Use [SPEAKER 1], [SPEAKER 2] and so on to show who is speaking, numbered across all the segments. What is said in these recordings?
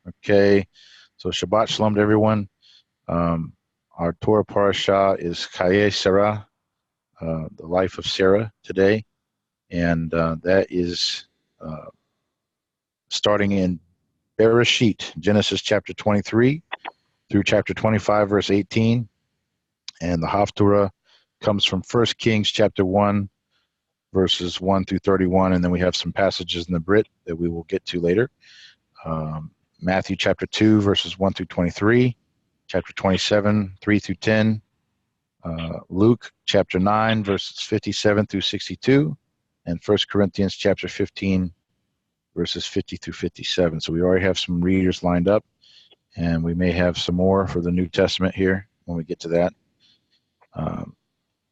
[SPEAKER 1] Okay, so Shabbat Shalom to everyone. Our Torah parasha is Cheyei Sarah, the life of Sarah today, and that is starting in Bereshit, Genesis chapter 23 through chapter 25, verse 18, and the Haftorah comes from 1 Kings chapter 1, verses 1 through 31, and then we have some passages in the Brit that we will get to later. Matthew chapter 2, verses 1 through 23, chapter 27, 3 through 10, Luke chapter 9, verses 57 through 62, and 1 Corinthians chapter 15, verses 50 through 57. So we already have some readers lined up, and we may have some more for the New Testament here when we get to that.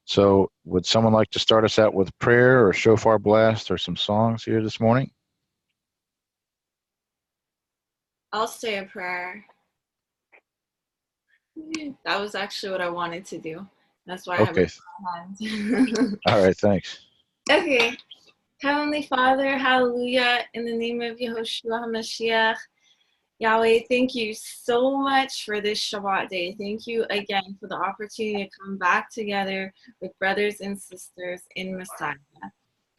[SPEAKER 1] So would someone like to start us out with prayer or shofar blast or some songs here this morning?
[SPEAKER 2] I'll say a prayer. That was actually what I wanted to do. That's why I have it in my hand.
[SPEAKER 1] All right, thanks.
[SPEAKER 2] Okay. Heavenly Father, hallelujah, in the name of Yeshua HaMashiach. Yahweh, thank you so much for this Shabbat day. Thank you again for the opportunity to come back together with brothers and sisters in Messiah.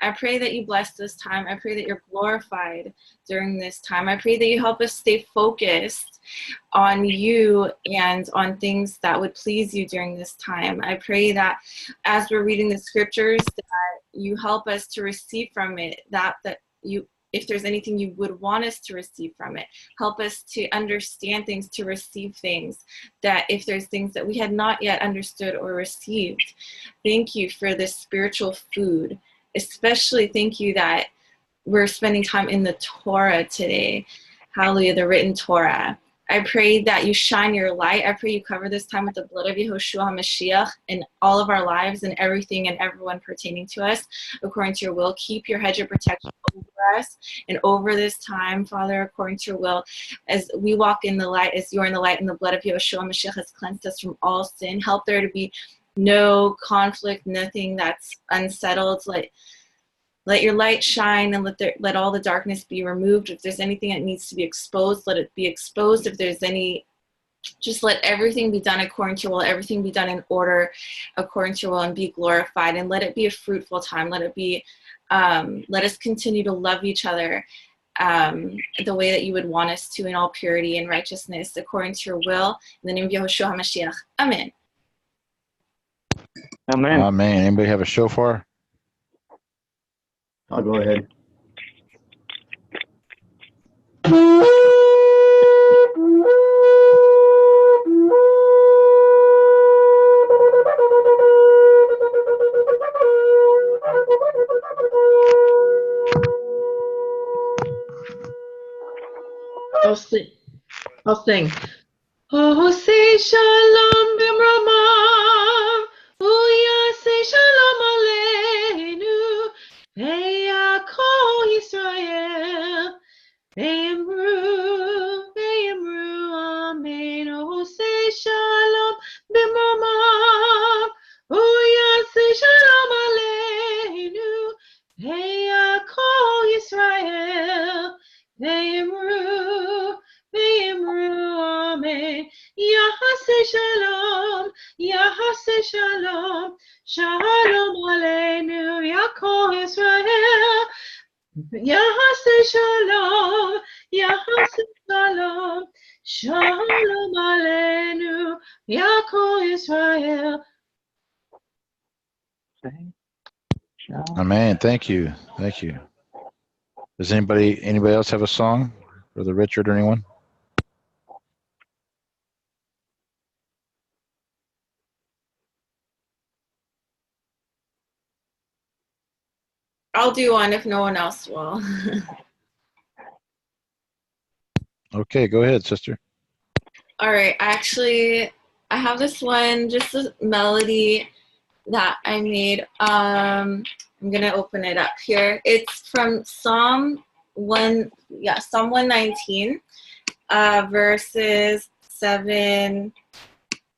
[SPEAKER 2] I pray that you bless this time. I pray that you're glorified during this time. I pray that you help us stay focused on you and on things that would please you during this time. I pray that as we're reading the scriptures, that you help us to receive from it, that you, if there's anything you would want us to receive from it, help us to understand things, to receive things, that if there's things that we had not yet understood or received. Thank you for this spiritual food. Especially thank you that we're spending time in the Torah today. Hallelujah, the written Torah. I pray that you shine your light. I pray you cover this time with the blood of Yeshua HaMashiach in all of our lives and everything and everyone pertaining to us according to your will. Keep your hedge of protection over us and over this time, Father, according to your will. As we walk in the light, as you're in the light, and the blood of Yeshua HaMashiach has cleansed us from all sin. Help there to be no conflict, nothing that's unsettled. Let your light shine and let all the darkness be removed. If there's anything that needs to be exposed, let it be exposed. If there's any, just let everything be done according to your will, everything be done in order according to your will, and be glorified. And let it be a fruitful time. Let it be, let us continue to love each other the way that you would want us to in all purity and righteousness according to your will. In the name of Yeshua HaMashiach. Amen.
[SPEAKER 3] Amen.
[SPEAKER 1] Amen. Anybody have a shofar?
[SPEAKER 3] I'll go ahead.
[SPEAKER 4] I'll sing. Oh, say shalom b'mramam, oh, say shalom aleinu, ve'yakol Yisrael, ve'yamru, amen. Oh, say shalom b'mramam, oh, say shalom aleinu, ve'yakol Yisrael, ve'yamru, amen. Yahaseh shalom, Yahaseh shalom, shalom aleinu, Yaakov Israel. Yahaseh shalom, Yahaseh shalom, shalom aleinu, Yaakov Israel.
[SPEAKER 1] Amen. Thank you. Thank you. Does anybody else have a song? Brother Richard or anyone?
[SPEAKER 2] I'll do one if no one else will.
[SPEAKER 1] Okay, go ahead, sister.
[SPEAKER 2] All right, actually, I have this one, just a melody that I made. I'm gonna open it up here. It's from Psalm 119, verses 7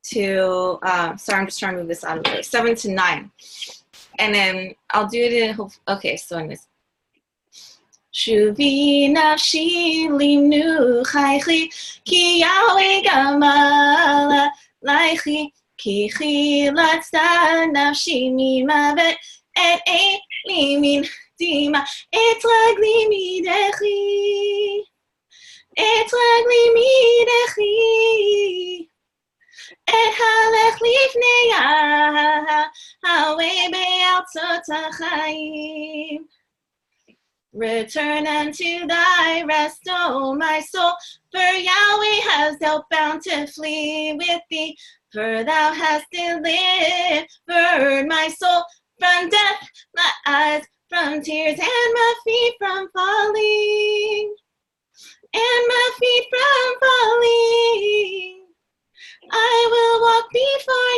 [SPEAKER 2] to, sorry, I'm just trying to move this out of the way, 7 to 9. And then I'll do it in, okay, so in this. Shuvi nafshi limnu chaychi, ki Yahweh gamala laichi, ki chilatza nafshi mimavet, et limin dima, et lagli midechi, et lagli midechi, et halech lifnei Yahweh be'altzot ha'chaim. Return unto thy rest, O my soul, for Yahweh has dealt bountifully with thee, for thou hast delivered my soul from death, my eyes from tears, and my feet from falling, and my feet from falling. I will walk before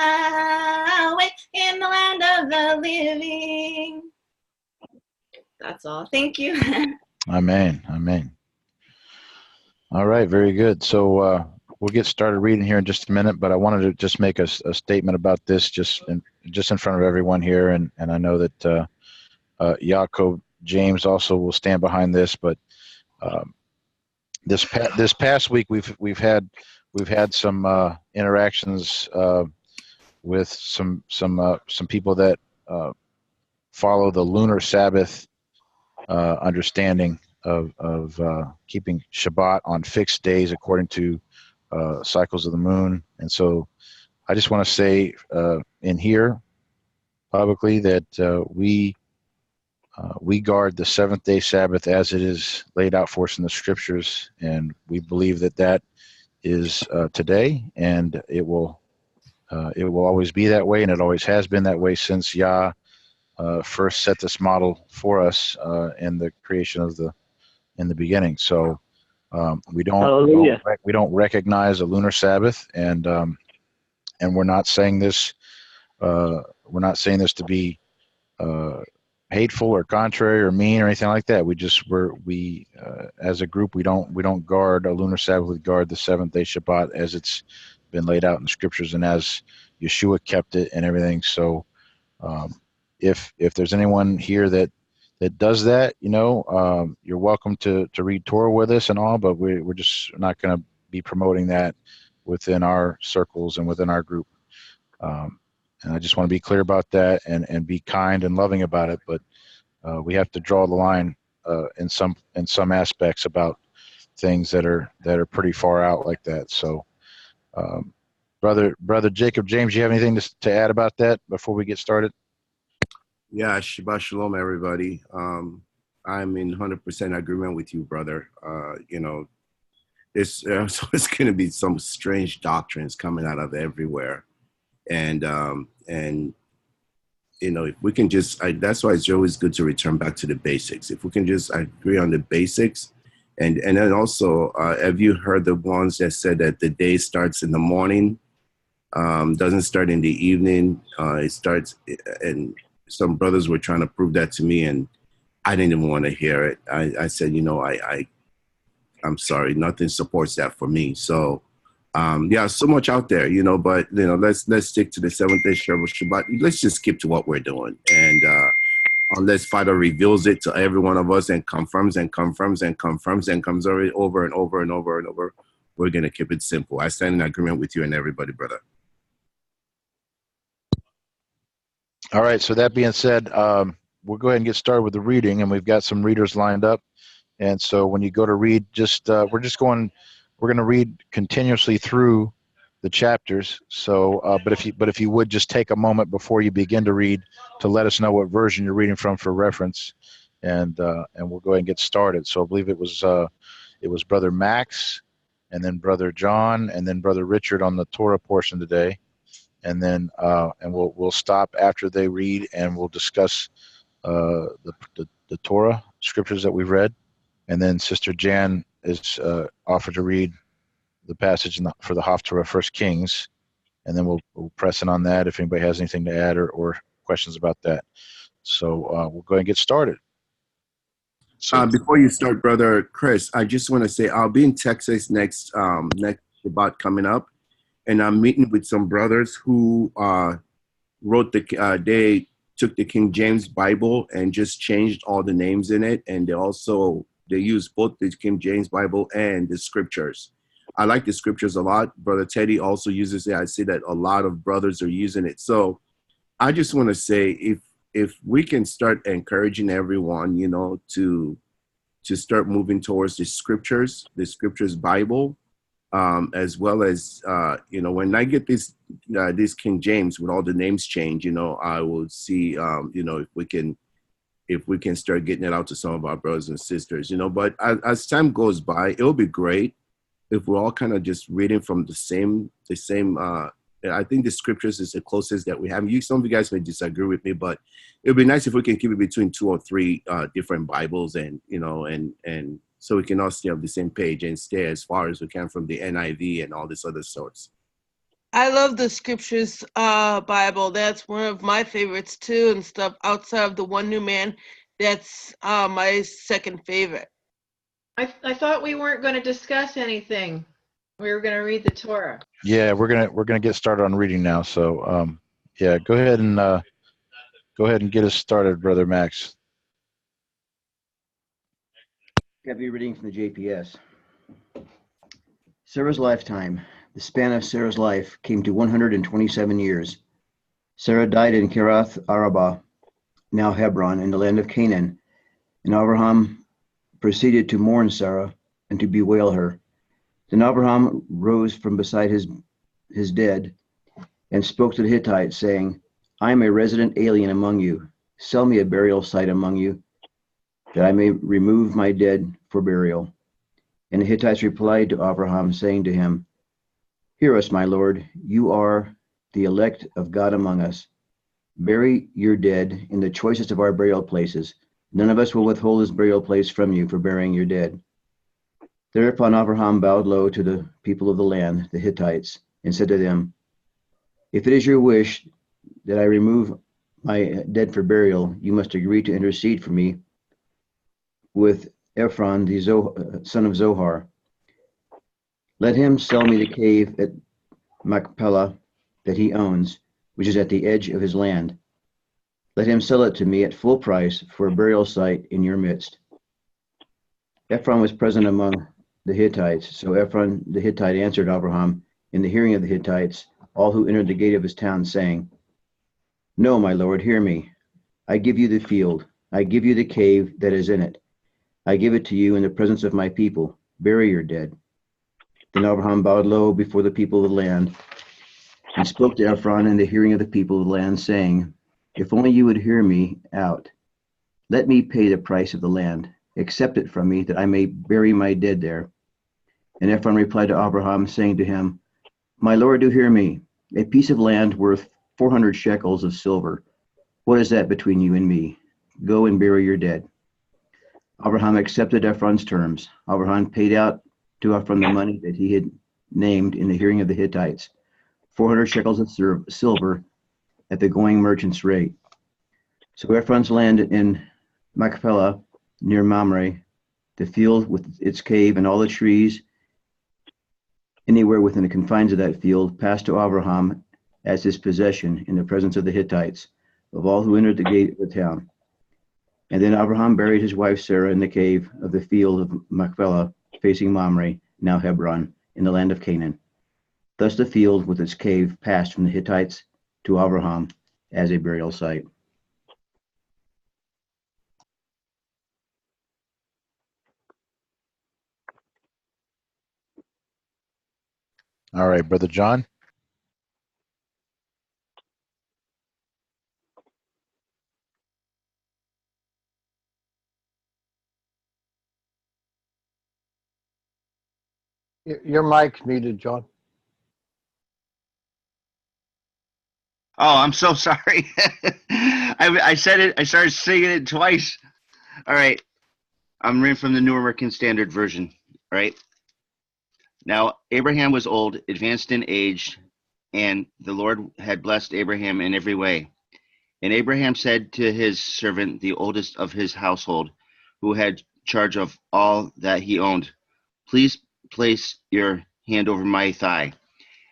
[SPEAKER 2] Yahweh in the land of the living. That's all. Thank you.
[SPEAKER 1] Amen. Amen. All right. Very good. So we'll get started reading here in just a minute, but I wanted to just make a statement about this just in front of everyone here. And I know that Yaakov James also will stand behind this, but this past week we've had some interactions with some people that follow the lunar Sabbath understanding of keeping Shabbat on fixed days according to cycles of the moon. And so I just want to say in here publicly that we guard the seventh-day Sabbath as it is laid out for us in the scriptures, and we believe that is today, and it will always be that way, and it always has been that way since Yah first set this model for us in the creation in the beginning. So we don't recognize a lunar Sabbath, and we're not saying this to be hateful or contrary or mean or anything like that. We as a group we don't guard a lunar Sabbath. We guard the seventh-day Shabbat as it's been laid out in the scriptures and as Yeshua kept it and everything. So if there's anyone here that does that, you're welcome to read Torah with us and all, but we're just not going to be promoting that within our circles and within our group. And I just want to be clear about that and be kind and loving about it. But we have to draw the line in some aspects about things that are pretty far out like that. So, brother Jacob James, you have anything to add about that before we get started?
[SPEAKER 3] Yeah, Shabbat Shalom, everybody. I'm in 100% agreement with you, brother. It's going to be some strange doctrines coming out of everywhere. And if we can just, that's why it's always good to return back to the basics. If we can just agree on the basics. And then also, have you heard the ones that said that the day starts in the morning, doesn't start in the evening, it starts, and some brothers were trying to prove that to me, and I didn't even want to hear it. I said, I'm sorry, nothing supports that for me. So, so much out there, but, let's stick to the seventh-day Shabbat. Let's just skip to what we're doing. And unless Father reveals it to every one of us and confirms and confirms and confirms and comes over and over and over and over, we're going to keep it simple. I stand in agreement with you and everybody, brother.
[SPEAKER 1] All right. So that being said, we'll go ahead and get started with the reading, and we've got some readers lined up. And so when you go to read, we're going to read continuously through the chapters. So, but if you would just take a moment before you begin to read to let us know what version you're reading from for reference, and we'll go ahead and get started. So I believe it was Brother Max, and then Brother John, and then Brother Richard on the Torah portion today, and then and we'll stop after they read, and we'll discuss the Torah scriptures that we've read, and then Sister Jan is offered to read the passage for the Haftarah, 1 Kings, and then we'll press in on that if anybody has anything to add or questions about that. So we'll go ahead and get started. So,
[SPEAKER 3] before you start, Brother Chris, I just want to say I'll be in Texas next Shabbat coming up, and I'm meeting with some brothers who wrote took the King James Bible and just changed all the names in it. And they use both the King James Bible and the scriptures. I like the scriptures a lot. Brother Teddy also uses it. I see that a lot of brothers are using it. So I just want to say, if we can start encouraging everyone, to start moving towards the scriptures Bible, as well as, when I get this King James with all the names changed, I will see, if we can start getting it out to some of our brothers and sisters, but as time goes by, it'll be great if we're all kind of just reading from the same, I think the scriptures is the closest that we have. Some of you guys may disagree with me, but it would be nice if we can keep it between 2 or 3 different Bibles, and and so we can all stay on the same page and stay as far as we can from the NIV and all this other sorts.
[SPEAKER 5] I love the scriptures Bible. That's one of my favorites too, and stuff outside of the One New Man. That's my second favorite.
[SPEAKER 4] I thought we weren't going to discuss anything. We were going to read the Torah.
[SPEAKER 1] Yeah, we're gonna get started on reading now. So yeah, go ahead and get us started, Brother Max.
[SPEAKER 6] Heavy reading from the JPS. Sarah's lifetime. The span of Sarah's life came to 127 years. Sarah died in Kirath Arabah, now Hebron, in the land of Canaan, and Abraham proceeded to mourn Sarah and to bewail her. Then Abraham rose from beside his dead and spoke to the Hittites, saying, I am a resident alien among you. Sell me a burial site among you, that I may remove my dead for burial. And the Hittites replied to Abraham, saying to him, Hear us, my lord, you are the elect of God among us. Bury your dead in the choicest of our burial places. None of us will withhold his burial place from you for burying your dead. Thereupon Abraham bowed low to the people of the land, the Hittites, and said to them, If it is your wish that I remove my dead for burial, you must agree to intercede for me with Ephron, the son of Zohar. Let him sell me the cave at Machpelah that he owns, which is at the edge of his land. Let him sell it to me at full price for a burial site in your midst. Ephron was present among the Hittites, so Ephron the Hittite answered Abraham in the hearing of the Hittites, all who entered the gate of his town, saying, No, my lord, hear me. I give you the field. I give you the cave that is in it. I give it to you in the presence of my people. Bury your dead. Then Abraham bowed low before the people of the land and spoke to Ephron in the hearing of the people of the land, saying, If only you would hear me out. Let me pay the price of the land. Accept it from me, that I may bury my dead there. And Ephron replied to Abraham, saying to him, My lord, do hear me. A piece of land worth 400 shekels of silver. What is that between you and me? Go and bury your dead. Abraham accepted Ephron's terms. Abraham paid out to Ephron the money that he had named in the hearing of the Hittites, 400 shekels of silver at the going merchant's rate. So Ephron's land in Machpelah, near Mamre, the field with its cave and all the trees anywhere within the confines of that field, passed to Abraham as his possession in the presence of the Hittites, of all who entered the gate of the town. And then Abraham buried his wife Sarah in the cave of the field of Machpelah, facing Mamre, now Hebron, in the land of Canaan. Thus the field with its cave passed from the Hittites to Abraham as a burial site.
[SPEAKER 1] All right, Brother John.
[SPEAKER 7] Your mic's muted, John.
[SPEAKER 8] Oh, I'm so sorry. I said it. I started singing it twice. All right. I'm reading from the New American Standard Version. All right. Now, Abraham was old, advanced in age, and the Lord had blessed Abraham in every way. And Abraham said to his servant, the oldest of his household, who had charge of all that he owned, Please place your hand over my thigh,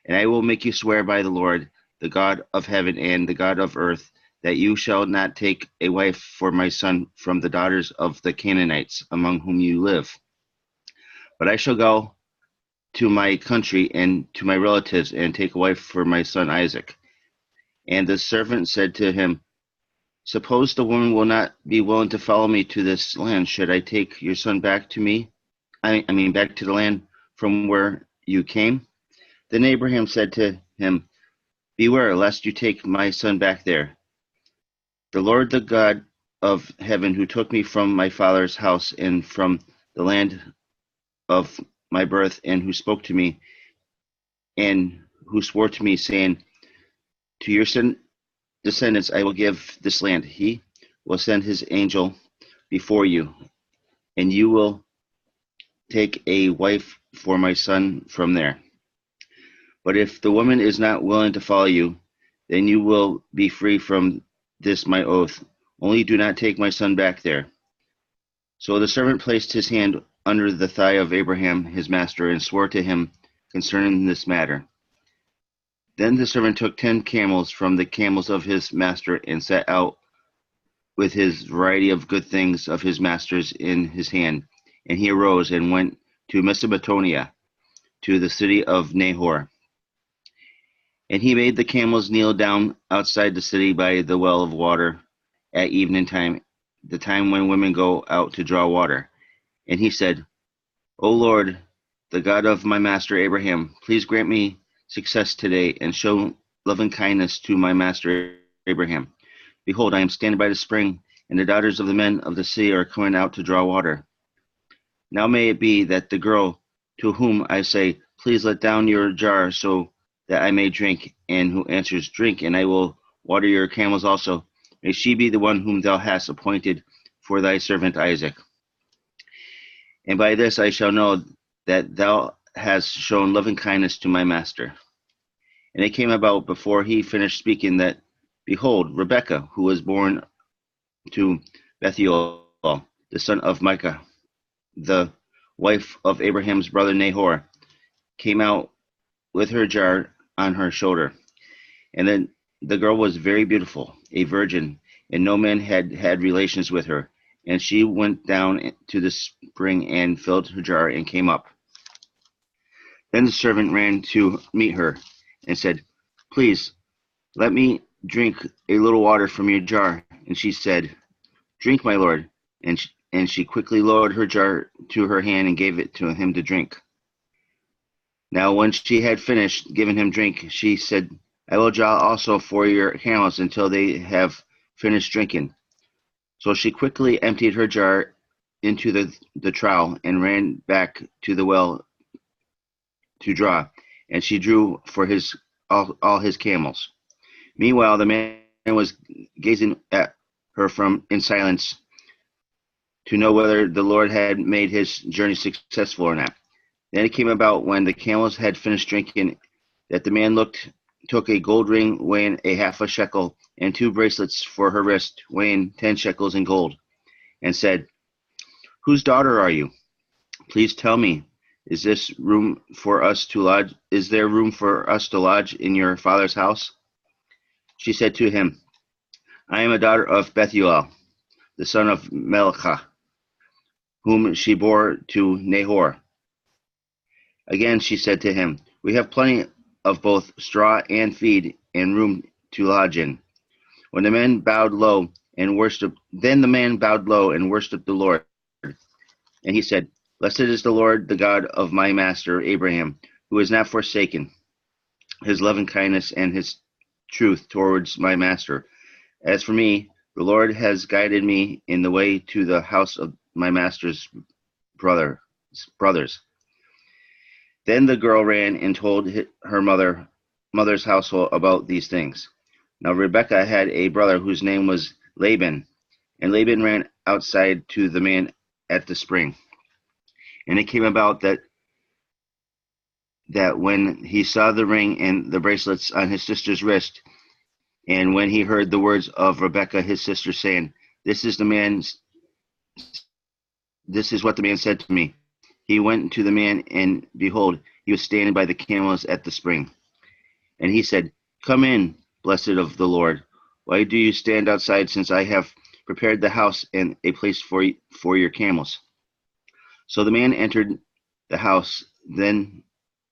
[SPEAKER 8] and I will make you swear by the Lord, the God of heaven and the God of earth, that you shall not take a wife for my son from the daughters of the Canaanites among whom you live. But I shall go to my country and to my relatives and take a wife for my son Isaac. And the servant said to him, suppose the woman will not be willing to follow me to this land. Should I take your son back to me? Back to the land from where you came? Then Abraham said to him, beware, lest you take my son back there. The Lord, the God of heaven, who took me from my father's house and from the land of my birth, and who spoke to me, and who swore to me, saying, to your descendants I will give this land. He will send his angel before you, and you will take a wife for my son from there. But if the woman is not willing to follow you, then you will be free from this my oath. Only do not take my son back there. So the servant placed his hand under the thigh of Abraham, his master, and swore to him concerning this matter. Then the servant took 10 camels from the camels of his master and set out with his variety of good things of his master's in his hand. And he arose and went to Mesopotamia, to the city of Nahor. And he made the camels kneel down outside the city by the well of water at evening time, the time when women go out to draw water. And he said, O Lord, the God of my master Abraham, please grant me success today and show loving kindness to my master Abraham. Behold, I am standing by the spring, and the daughters of the men of the city are coming out to draw water. Now may it be that the girl to whom I say, please let down your jar so that I may drink, and who answers, drink, and I will water your camels also, may she be the one whom thou hast appointed for thy servant Isaac. And by this I shall know that thou hast shown loving kindness to my master. And it came about before he finished speaking that, behold, Rebekah, who was born to Bethuel, the son of Micah, the wife of Abraham's brother Nahor, came out with her jar on her shoulder. And then the girl was very beautiful, a virgin, and no man had had relations with her. And she went down to the spring and filled her jar and came up. Then the servant ran to meet her and said, please, let me drink a little water from your jar. And she said, drink, my lord. And she quickly lowered her jar to her hand and gave it to him to drink. Now when she had finished giving him drink, she said, I will draw also for your camels until they have finished drinking. So she quickly emptied her jar into the trough and ran back to the well to draw, and she drew for all his camels. Meanwhile, the man was gazing at her in silence to know whether the Lord had made his journey successful or not. Then it came about when the camels had finished drinking that the man took a gold ring weighing a half a shekel and 2 bracelets for her wrist weighing 10 shekels in gold, and said, whose daughter are you? Please tell me, is there room for us to lodge in your father's house? She said to him, I am a daughter of Bethuel, the son of Melchah, whom she bore to Nahor. Again she said to him, we have plenty of both straw and feed and room to lodge in. Then the man bowed low and worshipped the Lord. And he said, blessed is the Lord, the God of my master Abraham, who has not forsaken his loving kindness and his truth towards my master. As for me, the Lord has guided me in the way to the house of my master's brothers. Then the girl ran and told her mother's household about these things. Now Rebekah had a brother whose name was Laban, and Laban ran outside to the man at the spring. And it came about that when he saw the ring and the bracelets on his sister's wrist, and when he heard the words of Rebekah his sister saying, This is what the man said to me. He went to the man, and behold, he was standing by the camels at the spring. And he said, Come in, blessed of the Lord. Why do you stand outside, since I have prepared the house and a place for your camels? So the man entered the house. Then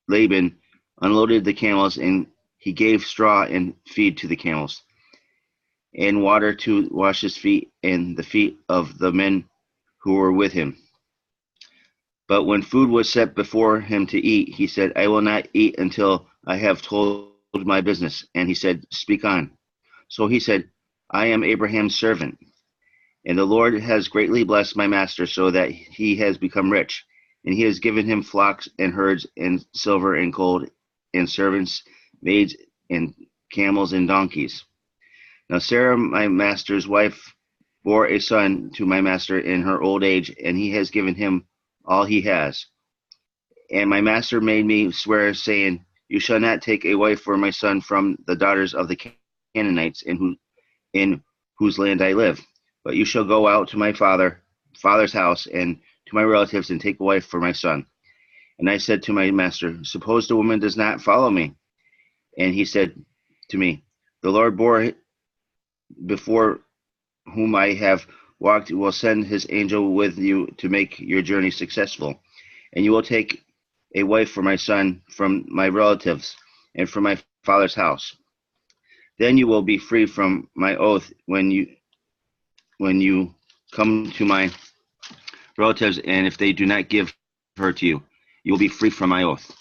[SPEAKER 8] Laban unloaded the camels, and he gave straw and feed to the camels, and water to wash his feet and the feet of the men who were with him. But when food was set before him to eat, he said, I will not eat until I have told my business. And he said, Speak on. So he said, I am Abraham's servant, and the Lord has greatly blessed my master, so that he has become rich, and he has given him flocks and herds and silver and gold and servants, maids and camels and donkeys. Now Sarah, my master's wife, bore a son to my master in her old age, and he has given him all he has. And my master made me swear, saying, You shall not take a wife for my son from the daughters of the Canaanites, in whose land I live, but you shall go out to my father's house and to my relatives and take a wife for my son. And I said to my master, Suppose the woman does not follow me. And he said to me, The Lord before whom I have walked will send his angel with you to make your journey successful. And you will take a wife for my son from my relatives and from my father's house. Then you will be free from my oath when you come to my relatives, and if they do not give her to you, you will be free from my oath.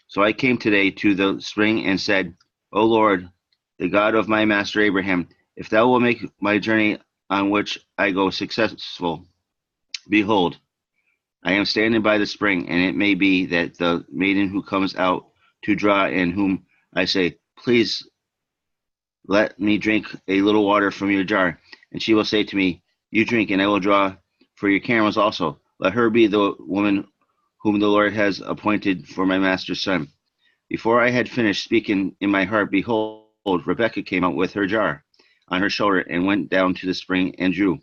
[SPEAKER 8] So I came today to the spring and said, O Lord, the God of my master Abraham, if thou wilt make my journey on which I go successful, behold, I am standing by the spring, and it may be that the maiden who comes out to draw, and whom I say, Please let me drink a little water from your jar, and she will say to me, You drink, and I will draw for your camels also. Let her be the woman whom the Lord has appointed for my master's son. Before I had finished speaking in my heart, behold, Rebekah came out with her jar on her shoulder and went down to the spring and drew.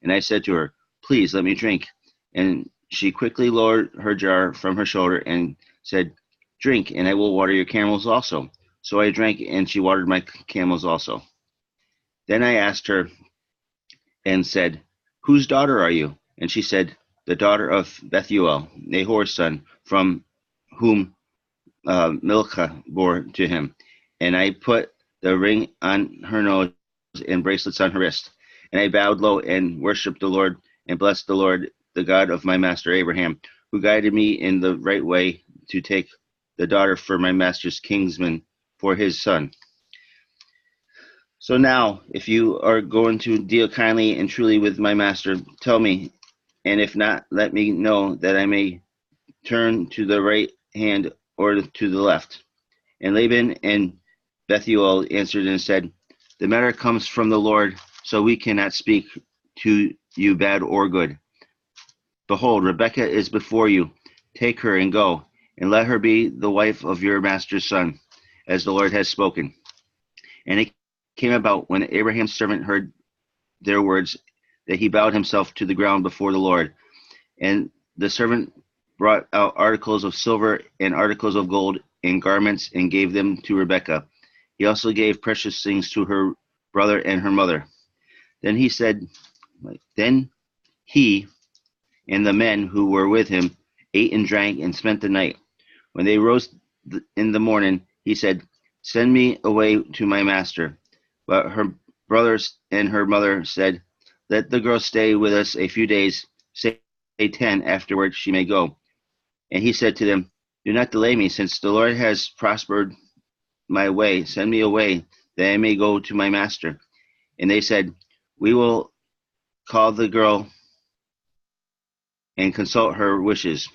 [SPEAKER 8] And I said to her, Please let me drink. And she quickly lowered her jar from her shoulder and said, Drink, and I will water your camels also. So I drank, and she watered my camels also. Then I asked her and said, Whose daughter are you? And she said, The daughter of Bethuel, Nahor's son, from whom Milcah bore to him. And I put the ring on her nose and bracelets on her wrist. And I bowed low and worshipped the Lord and blessed the Lord, the God of my master Abraham, who guided me in the right way to take the daughter for my master's kinsman for his son. So now, if you are going to deal kindly and truly with my master, tell me, and if not, let me know, that I may turn to the right hand or to the left. And Laban and Bethuel answered and said, The matter comes from the Lord, so we cannot speak to you bad or good. Behold, Rebekah is before you. Take her and go, and let her be the wife of your master's son, as the Lord has spoken. And it came about, when Abraham's servant heard their words, that he bowed himself to the ground before the Lord. And the servant brought out articles of silver and articles of gold and garments and gave them to Rebekah. He also gave precious things to her brother and her mother. Then he and the men who were with him ate and drank and spent the night. When they rose in the morning, he said, Send me away to my master. But her brothers and her mother said, Let the girl stay with us a few days, say 10, afterward she may go. And he said to them, Do not delay me, since the Lord has prospered my way. Send me away, that I may go to my master. And they said, We will call the girl and consult her wishes.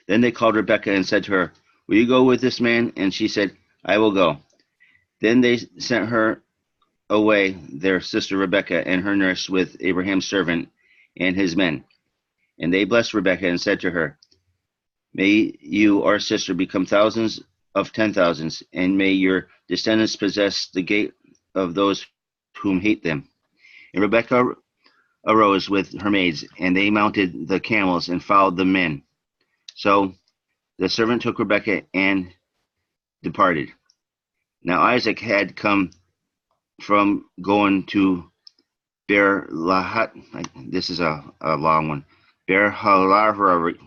[SPEAKER 8] Then they called Rebekah and said to her, Will you go with this man? And she said, I will go. Then they sent her away, their sister Rebekah and her nurse, with Abraham's servant and his men. And they blessed Rebekah and said to her, May you, our sister, become thousands of 10,000s, and may your descendants possess the gate of those whom hate them. And Rebekah arose with her maids, and they mounted the camels and followed the men. So the servant took Rebekah and departed. Now Isaac had come from going to Ber Lahat. This is a long one. Ber Halarari.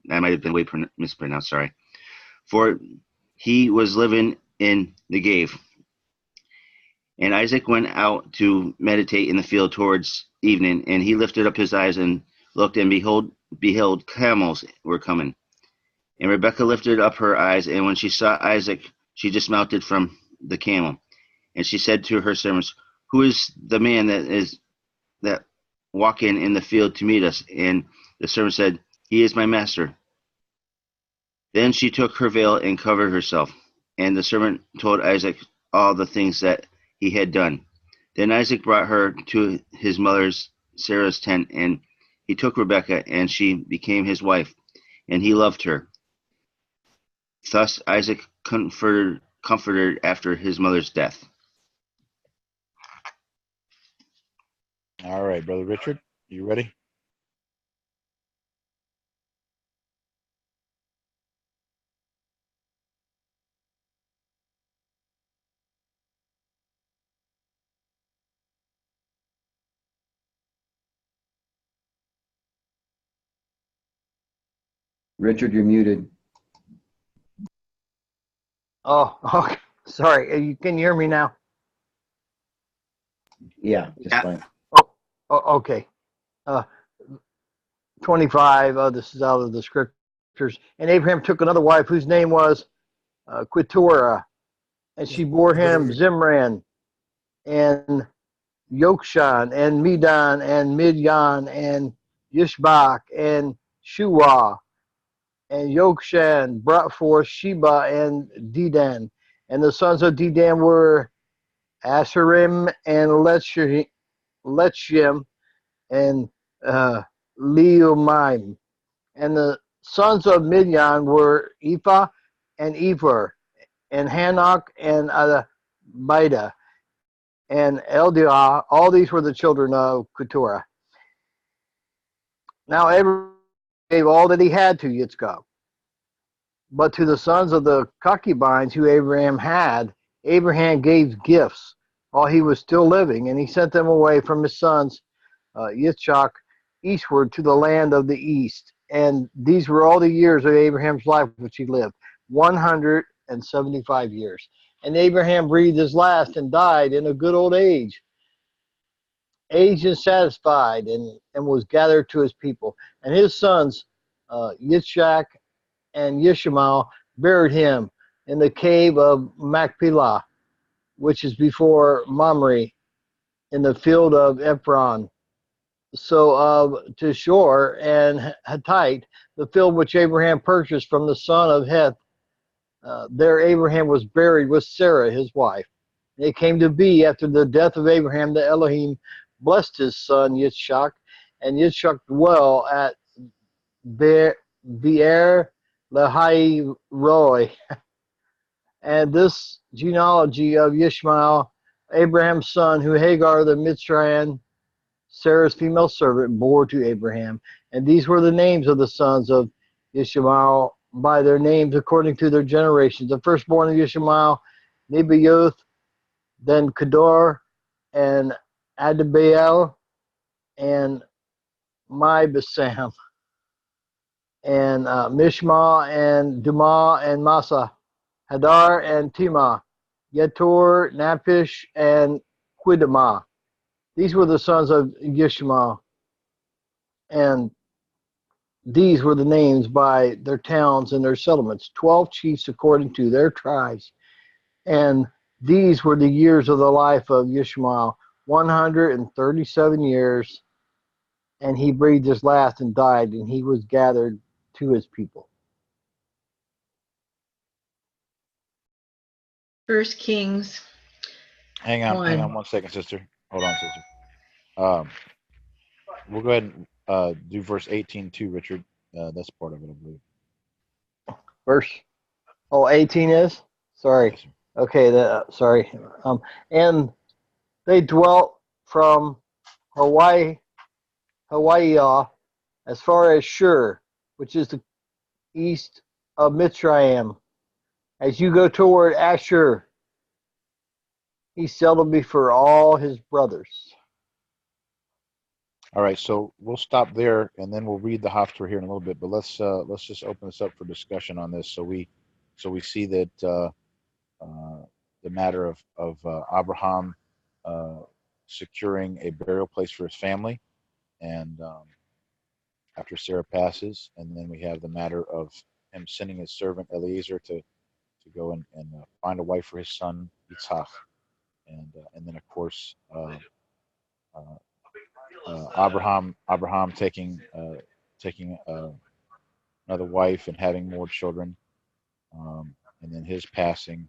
[SPEAKER 8] That might have been way mispronounced. Sorry. For he was living in Negev. And Isaac went out to meditate in the field towards evening, and he lifted up his eyes and looked, and behold, camels were coming. And Rebekah lifted up her eyes, and when she saw Isaac, she dismounted from the camel. And she said to her servants, "Who is the man that walking in the field to meet us?" And the servant said, "He is my master." Then she took her veil and covered herself. And the servant told Isaac all the things that he had done. Then Isaac brought her to his mother's Sarah's tent, and he took Rebekah, and she became his wife, and he loved her. Thus Isaac comforted after his mother's death.
[SPEAKER 1] All right, Brother Richard, you ready?
[SPEAKER 6] Richard, you're muted.
[SPEAKER 7] Oh, okay. Sorry. Can you hear me now?
[SPEAKER 6] Yeah, just
[SPEAKER 8] Yeah.
[SPEAKER 6] fine.
[SPEAKER 7] Oh, okay. 25. This is out of the scriptures. And Abraham took another wife whose name was Keturah, and she bore him Zimran and Yokshan and Medan and Midian and Yishbak and Shuah. And Yokshan brought forth Sheba and Dedan. And the sons of Dedan were Asherim and Lechim and Leumim. And the sons of Midian were Ephah and Ephor, and Hanok and Abida, and Eldiah. All these were the children of Keturah. Now Abraham gave all that he had to Yitzchak. But to the sons of the concubines who Abraham had, Abraham gave gifts while he was still living, and he sent them away from his sons Yitzchak eastward to the land of the east. And these were all the years of Abraham's life which he lived, 175 years. And Abraham breathed his last and died in a good old age, aged and satisfied, and was gathered to his people. And his sons, Yitzchak and Yishmael, buried him in the cave of Machpelah, which is before Mamre, in the field of Ephron. So of Tishor and Hittite, the field which Abraham purchased from the son of Heth, there Abraham was buried with Sarah, his wife. And it came to be after the death of Abraham that Elohim blessed his son Yitzchak, and Yitzchak dwelt at Be'er Lahai Roi. And this genealogy of Yishmael, Abraham's son, who Hagar the Mitzrayim, Sarah's female servant, bore to Abraham. And these were the names of the sons of Yishmael by their names according to their generations. The firstborn of Yishmael, Nebaioth, then Kedor, and Adibael, and Mibasam, and Mishma, and Dumah, and Massa, Hadar, and Timah, Yetur, Naphish, and Quidamah. These were the sons of Yishmael, and these were the names by their towns and their settlements, 12 chiefs according to their tribes. And these were the years of the life of Yishmael, 137 years, and he breathed his last and died, and he was gathered to his people.
[SPEAKER 4] 1 Kings.
[SPEAKER 1] Hang on 1 second, sister. Hold on, sister. We'll go ahead and do verse 18 too, Richard. That's part of it, I believe.
[SPEAKER 7] Verse 18 is? Sorry.
[SPEAKER 1] Yes, sir.
[SPEAKER 7] Okay, sorry. And they dwelt from Hawaii as far as Shur, which is the east of Mitzrayim. As you go toward Ashur, He seldom before all his brothers.
[SPEAKER 1] All right, so we'll stop there, and then we'll read the Haftarah here in a little bit. But let's just open this up for discussion on this. So we see that the matter of Abraham securing a burial place for his family, and after Sarah passes, and then we have the matter of him sending his servant Eliezer to go and find a wife for his son Yitzhak, and then of course Abraham taking another wife and having more children, and then his passing,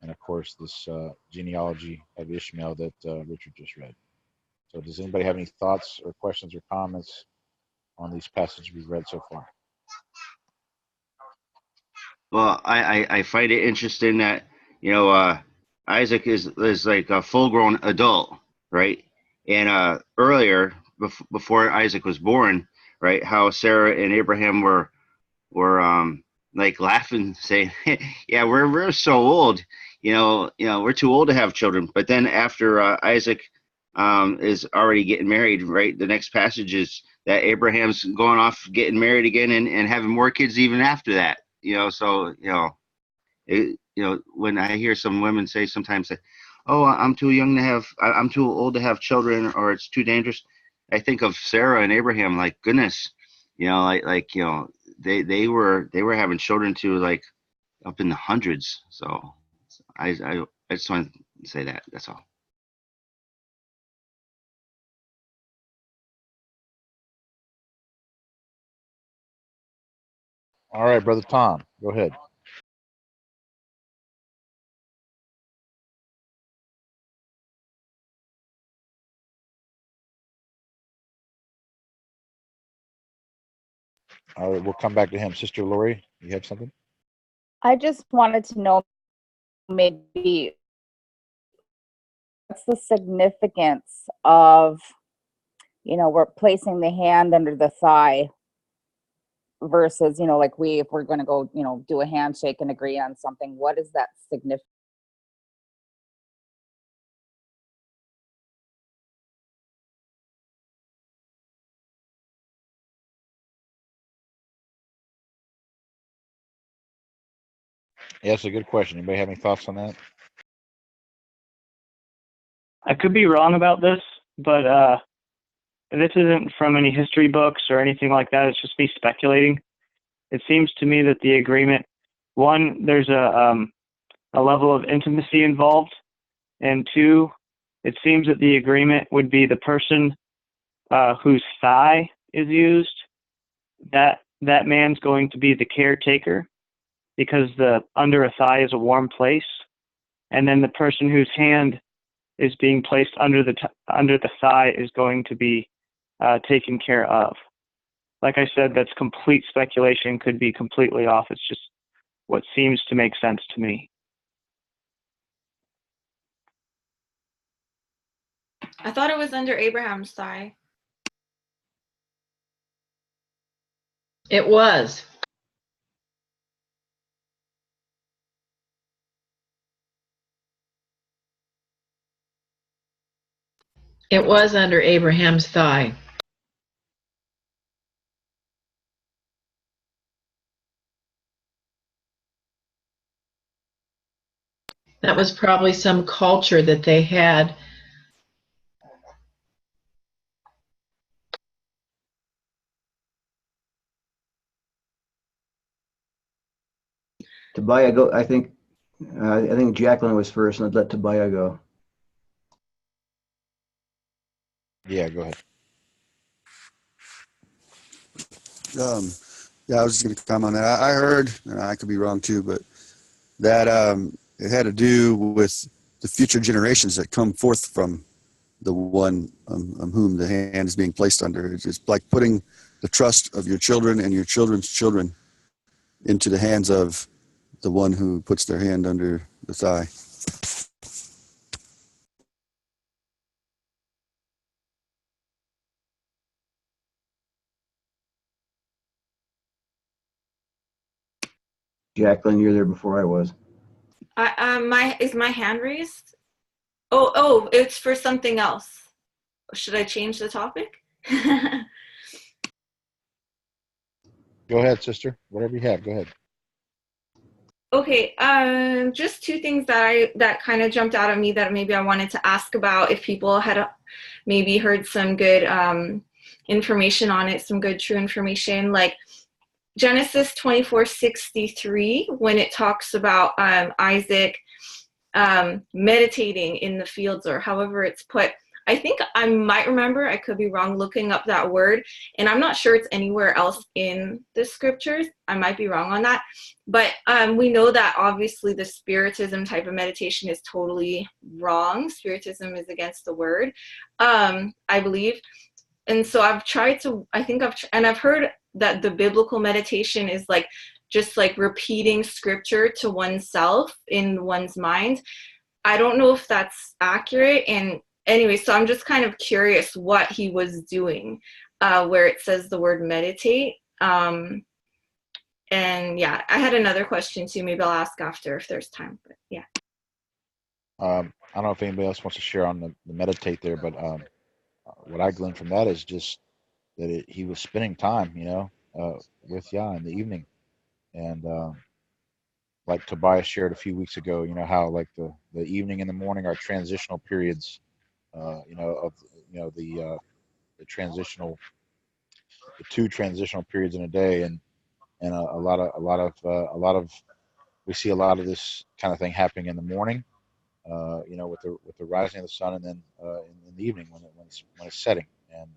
[SPEAKER 1] and of course this genealogy of Ishmael that Richard just read. So does anybody have any thoughts or questions or comments on these passages we've read so far?
[SPEAKER 8] Well, I find it interesting that, Isaac is like a full-grown adult, right? And earlier, before Isaac was born, right, how Sarah and Abraham were like laughing, saying, "Yeah, we're so old, we're too old to have children." But then after Isaac is already getting married, right, the next passage is that Abraham's going off getting married again and having more kids even after that. So when I hear some women say sometimes that, "Oh, I'm too young to have, I'm too old to have children, or it's too dangerous," I think of Sarah and Abraham. Like, goodness, they were having children to like up in the hundreds. So I just want to say that. That's all.
[SPEAKER 1] All right, Brother Tom, go ahead. All right, we'll come back to him. Sister Lori, you have something?
[SPEAKER 9] I just wanted to know maybe what's the significance of, we're placing the hand under the thigh versus, like if we're going to go, do a handshake and agree on something, what is that significance?
[SPEAKER 1] Yeah, that's a good question. Anybody have any thoughts on that?
[SPEAKER 10] I could be wrong about this, but this isn't from any history books or anything like that. It's just me speculating. It seems to me that the agreement, one, there's a level of intimacy involved, and two, it seems that the agreement would be the person whose thigh is used. That man's going to be the caretaker, because the under a thigh is a warm place, and then the person whose hand is being placed under the thigh is going to be taken care of. Like I said, that's complete speculation, could be completely off. It's just what seems to make sense to me.
[SPEAKER 2] I thought it was under Abraham's thigh.
[SPEAKER 4] It was. It was under Abraham's thigh. That was probably some culture that they had.
[SPEAKER 6] Tobiah, go. I think Jacqueline was first, and I'd let Tobiah go.
[SPEAKER 1] Yeah, go ahead.
[SPEAKER 11] Yeah, I was just going to comment on that. I heard, and I could be wrong too, but that it had to do with the future generations that come forth from the one on whom the hand is being placed under. It's like putting the trust of your children and your children's children into the hands of the one who puts their hand under the thigh.
[SPEAKER 6] Jacqueline, you're there before I was.
[SPEAKER 2] Is my hand raised? Oh, it's for something else. Should I change the topic?
[SPEAKER 1] Go ahead, sister. Whatever you have, go ahead.
[SPEAKER 2] Okay, just two things that kind of jumped out at me that maybe I wanted to ask about if people had maybe heard some good information on it, some good true information, like Genesis 24:63, when it talks about Isaac meditating in the fields, or however it's put. I think I might remember, I could be wrong, looking up that word, and I'm not sure it's anywhere else in the scriptures. I might be wrong on that, but we know that obviously the Spiritism type of meditation is totally wrong. Spiritism is against the word, I believe. And so I've tried to, I've heard that the biblical meditation is like just like repeating scripture to oneself in one's mind. I don't know if that's accurate. And anyway, so I'm just kind of curious what he was doing where it says the word meditate. And yeah, I had another question too. Maybe I'll ask after if there's time, but yeah.
[SPEAKER 1] I don't know if anybody else wants to share on the meditate there, but what I gleaned from that is just that he was spending time, with Yah in the evening. And like Tobias shared a few weeks ago, how like the evening and the morning are transitional periods, the two transitional periods in a day, and a lot of we see a lot of this kind of thing happening in the morning, with the rising of the sun, and then in the evening when it's setting. And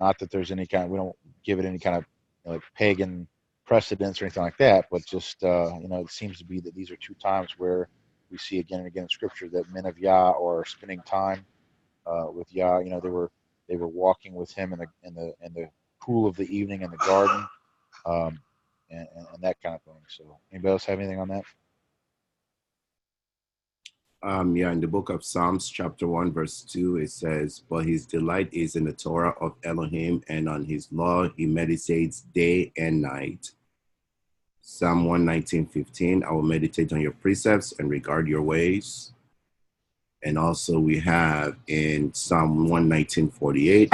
[SPEAKER 1] not that there's we don't give it any kind of like pagan precedence or anything like that, but just it seems to be that these are two times where we see again and again in scripture that men of Yah are spending time with Yah. They were walking with him in the cool of the evening in the garden, and that kind of thing. So anybody else have anything on that?
[SPEAKER 3] In the book of Psalms, chapter 1, verse 2, it says, "But his delight is in the Torah of Elohim, and on his law he meditates day and night." Psalm 119:15, "I will meditate on your precepts and regard your ways." And also we have in Psalm 119:48,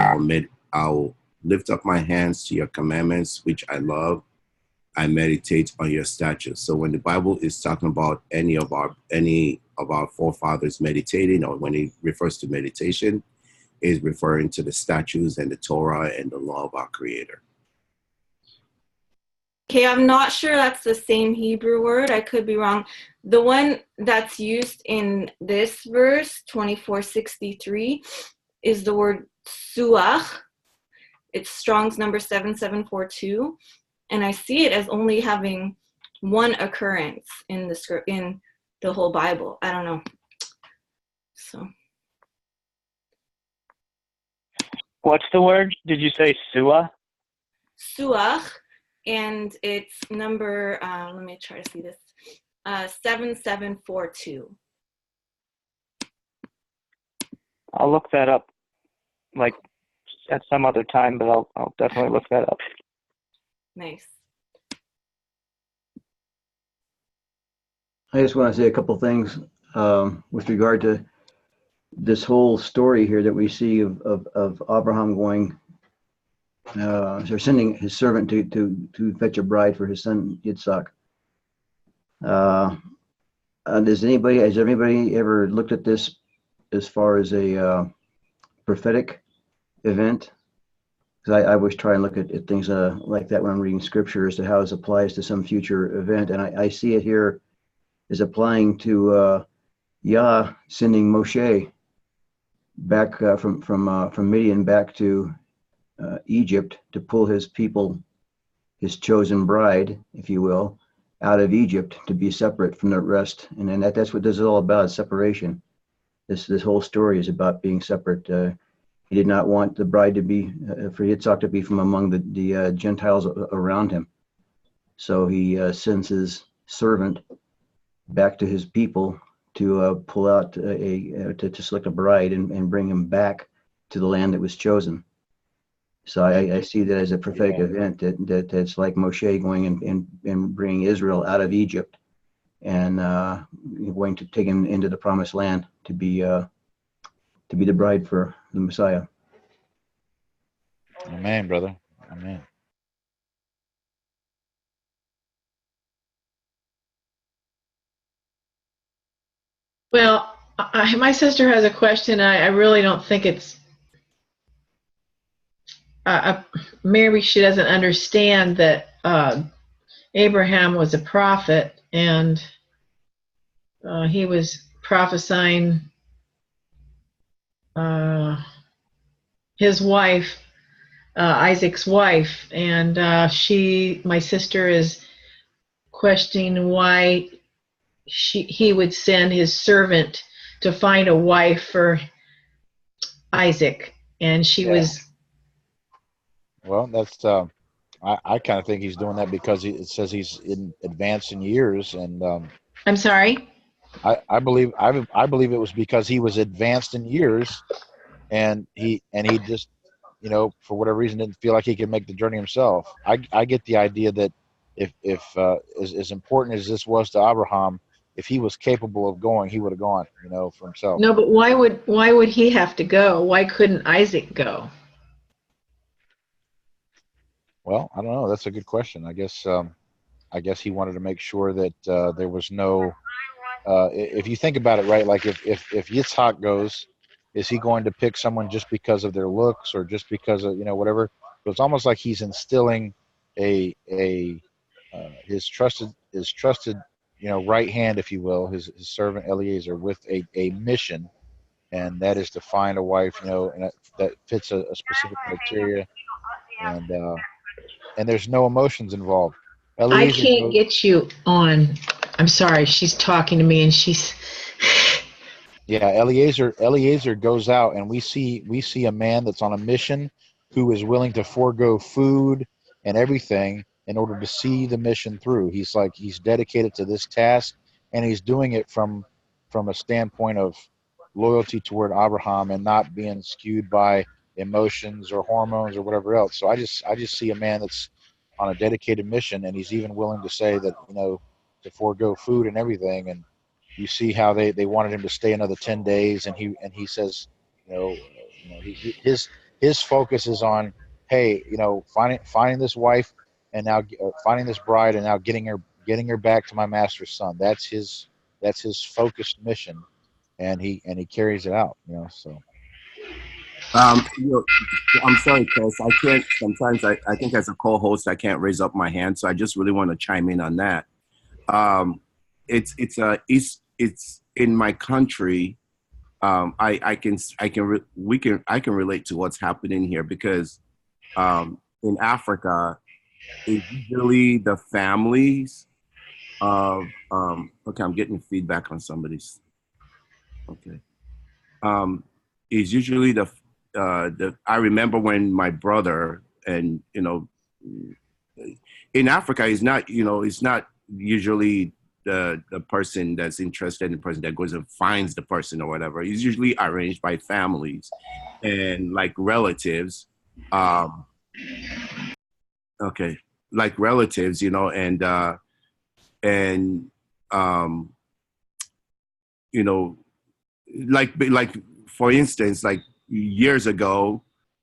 [SPEAKER 3] I'll lift up my hands to your commandments, which I love. I meditate on your statutes. So when the Bible is talking about any of our forefathers meditating, or when it refers to meditation, is referring to the statutes and the Torah and the law of our Creator.
[SPEAKER 2] Okay, I'm not sure that's the same Hebrew word. I could be wrong. The one that's used in this verse, 24:63, is the word suach. It's Strong's number 7742. And I see it as only having one occurrence in the whole Bible. I don't know. So.
[SPEAKER 10] What's the word? Did you say suah?
[SPEAKER 2] Suach, and it's number, let me try to see this, 7742.
[SPEAKER 10] I'll look that up, like at some other time, but I'll definitely look that up.
[SPEAKER 2] Nice.
[SPEAKER 6] I just want to say a couple things with regard to this whole story here that we see of Abraham going, or sending his servant to fetch a bride for his son Yitzhak. Has anybody ever looked at this as far as a prophetic event? Because I always try and look at things like that when I'm reading scripture as to how it applies to some future event. And I see it here as applying to Yah sending Moshe back from Midian back to Egypt to pull his people, his chosen bride, if you will, out of Egypt to be separate from the rest. And then that's what this is all about, separation. This whole story is about being separate. He did not want the bride to be, for Yitzhak to be from among the Gentiles around him. So he sends his servant back to his people to pull out to select a bride and bring him back to the land that was chosen. So I see that as a prophetic event that's like Moshe going and bringing Israel out of Egypt and going to take him into the promised land to be the bride for the Messiah.
[SPEAKER 1] Amen, brother. Amen.
[SPEAKER 4] Well, my sister has a question. I really don't think it's maybe she doesn't understand that Abraham was a prophet, and he was prophesying his wife, Isaac's wife, and my sister is questioning why he would send his servant to find a wife for Isaac, and she was.
[SPEAKER 1] Well, that's I kind of think he's doing that because it says he's in advanced in years, and
[SPEAKER 4] I'm sorry.
[SPEAKER 1] I believe it was because he was advanced in years, and he just, you know, for whatever reason didn't feel like he could make the journey himself. I get the idea that if as important as this was to Abraham, if he was capable of going, he would have gone, you know, for himself.
[SPEAKER 4] No, but why would he have to go? Why couldn't Isaac go?
[SPEAKER 1] Well, I don't know. That's a good question. I guess he wanted to make sure that there was no. If you think about it, right? Like if Yitzhak goes, is he going to pick someone just because of their looks or just because of, you know, whatever? So it's almost like he's instilling his trusted, you know, right hand, if you will, his servant Eliezer, with a mission, and that is to find a wife, you know, and that fits a specific criteria, and there's no emotions involved.
[SPEAKER 4] I can't get you on. I'm sorry, she's talking to me, and she's.
[SPEAKER 1] Yeah, Eliezer goes out, and we see a man that's on a mission, who is willing to forego food and everything in order to see the mission through. He's dedicated to this task, and he's doing it from a standpoint of loyalty toward Abraham and not being skewed by emotions or hormones or whatever else. So I just see a man that's on a dedicated mission, and he's even willing to say that, you know, to forego food and everything. And you see how they wanted him to stay another 10 days, and he says, his focus is on, hey, you know, finding this wife, and now finding this bride, and now getting her back to my master's son. That's his focused mission, and he carries it out, you know. So
[SPEAKER 3] You know, I'm sorry, Chris. I can't. Sometimes I think as a co-host, I can't raise up my hand. So I just really want to chime in on that. It's in my country. I can relate to what's happening here, because in Africa, it's usually the families of okay, I'm getting feedback on somebody's. Okay, is usually the I remember when my brother, and you know, in Africa, it's not usually the person that's interested in the person that goes and finds the person or whatever. It's usually arranged by families and like relatives. Okay, like relatives, you know, and you know, like for instance, like years ago,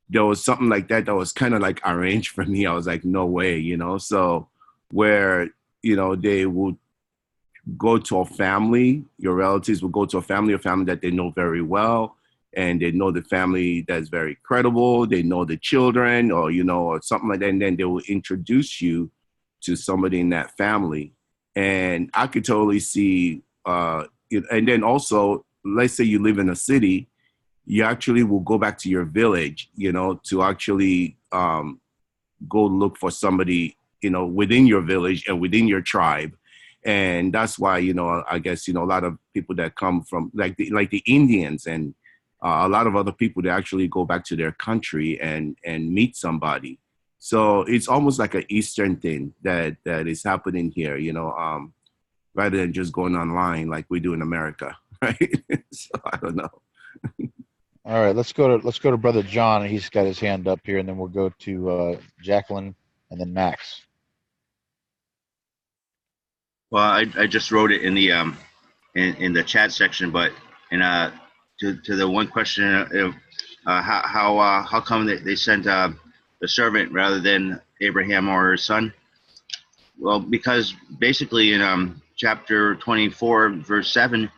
[SPEAKER 3] there was something like that was kind of like arranged for me. I was like, no way, you know. So where, you know, they would go to a family, your relatives will go to a family that they know very well, and they know the family that's very credible. They know the children, or, you know, or something like that. And then they will introduce you to somebody in that family. And I could totally see, and then also, let's say you live in a city, you actually will go back to your village, you know, to actually go look for somebody, you know, within your village and within your tribe. And that's why, you know, I guess, you know, a lot of people that come from like the Indians and a lot of other people, they actually go back to their country and meet somebody. So it's almost like an Eastern thing that is happening here, you know, rather than just going online like we do in America, right? So I don't know.
[SPEAKER 1] all right, let's go to Brother John, and he's got his hand up here, and then we'll go to Jacqueline and then Max.
[SPEAKER 8] Well, I just wrote it in the in the chat section, but to the one question, how come they sent the servant rather than Abraham or his son? Well, because basically in chapter 24, verse 7,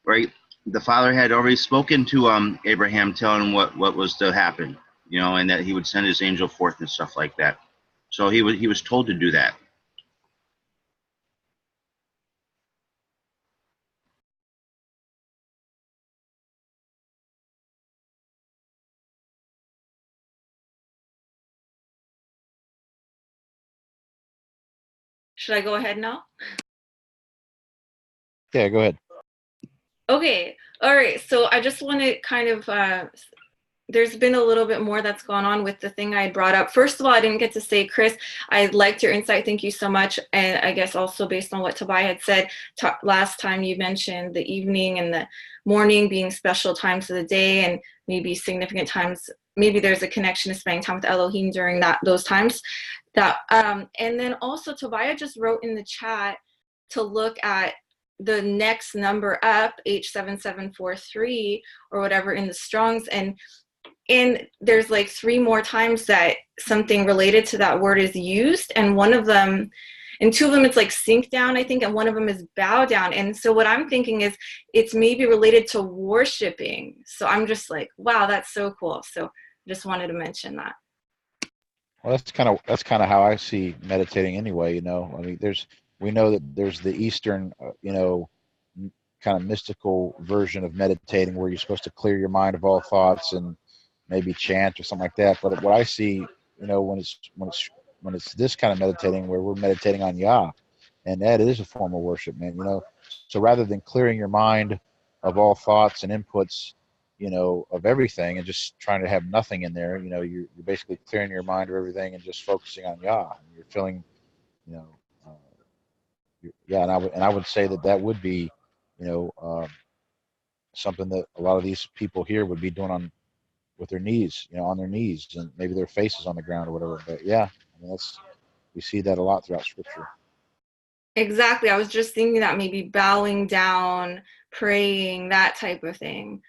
[SPEAKER 8] right, the father had already spoken to Abraham, telling him what was to happen, you know, and that he would send his angel forth and stuff like that. So he was told to do that.
[SPEAKER 2] Should I go ahead now?
[SPEAKER 1] Yeah, go ahead.
[SPEAKER 2] Okay. All right. So I just want to kind of, there's been a little bit more that's gone on with the thing I brought up. First of all, I didn't get to say, Chris, I liked your insight. Thank you so much. And I guess also based on what Tobiah had said last time, you mentioned the evening and the morning being special times of the day and maybe significant times. Maybe there's a connection to spending time with Elohim during those times. And then also Tobiah just wrote in the chat to look at the next number up, H7743 or whatever in the Strongs, and there's like 3 more times that something related to that word is used, and one of them, and 2 of them it's like sink down, I think, and one of them is bow down. And so what I'm thinking is it's maybe related to worshiping. So I'm just like, wow, that's so cool. So just wanted to mention that.
[SPEAKER 1] Well, that's kind of how I see meditating anyway. You know, I mean, we know that there's the Eastern, kind of mystical version of meditating where you're supposed to clear your mind of all thoughts and maybe chant or something like that. But what I see, when it's this kind of meditating where we're meditating on Yah, and that is a form of worship, man. So rather than clearing your mind of all thoughts and inputs, of everything and just trying to have nothing in there, you're basically clearing your mind of everything and just focusing on Yah. And you're feeling, yeah. And I would say that would be, something that a lot of these people here would be doing with their knees, on their knees, and maybe their faces on the ground or whatever. But yeah, I mean, we see that a lot throughout Scripture.
[SPEAKER 2] Exactly. I was just thinking that maybe bowing down, praying, that type of thing.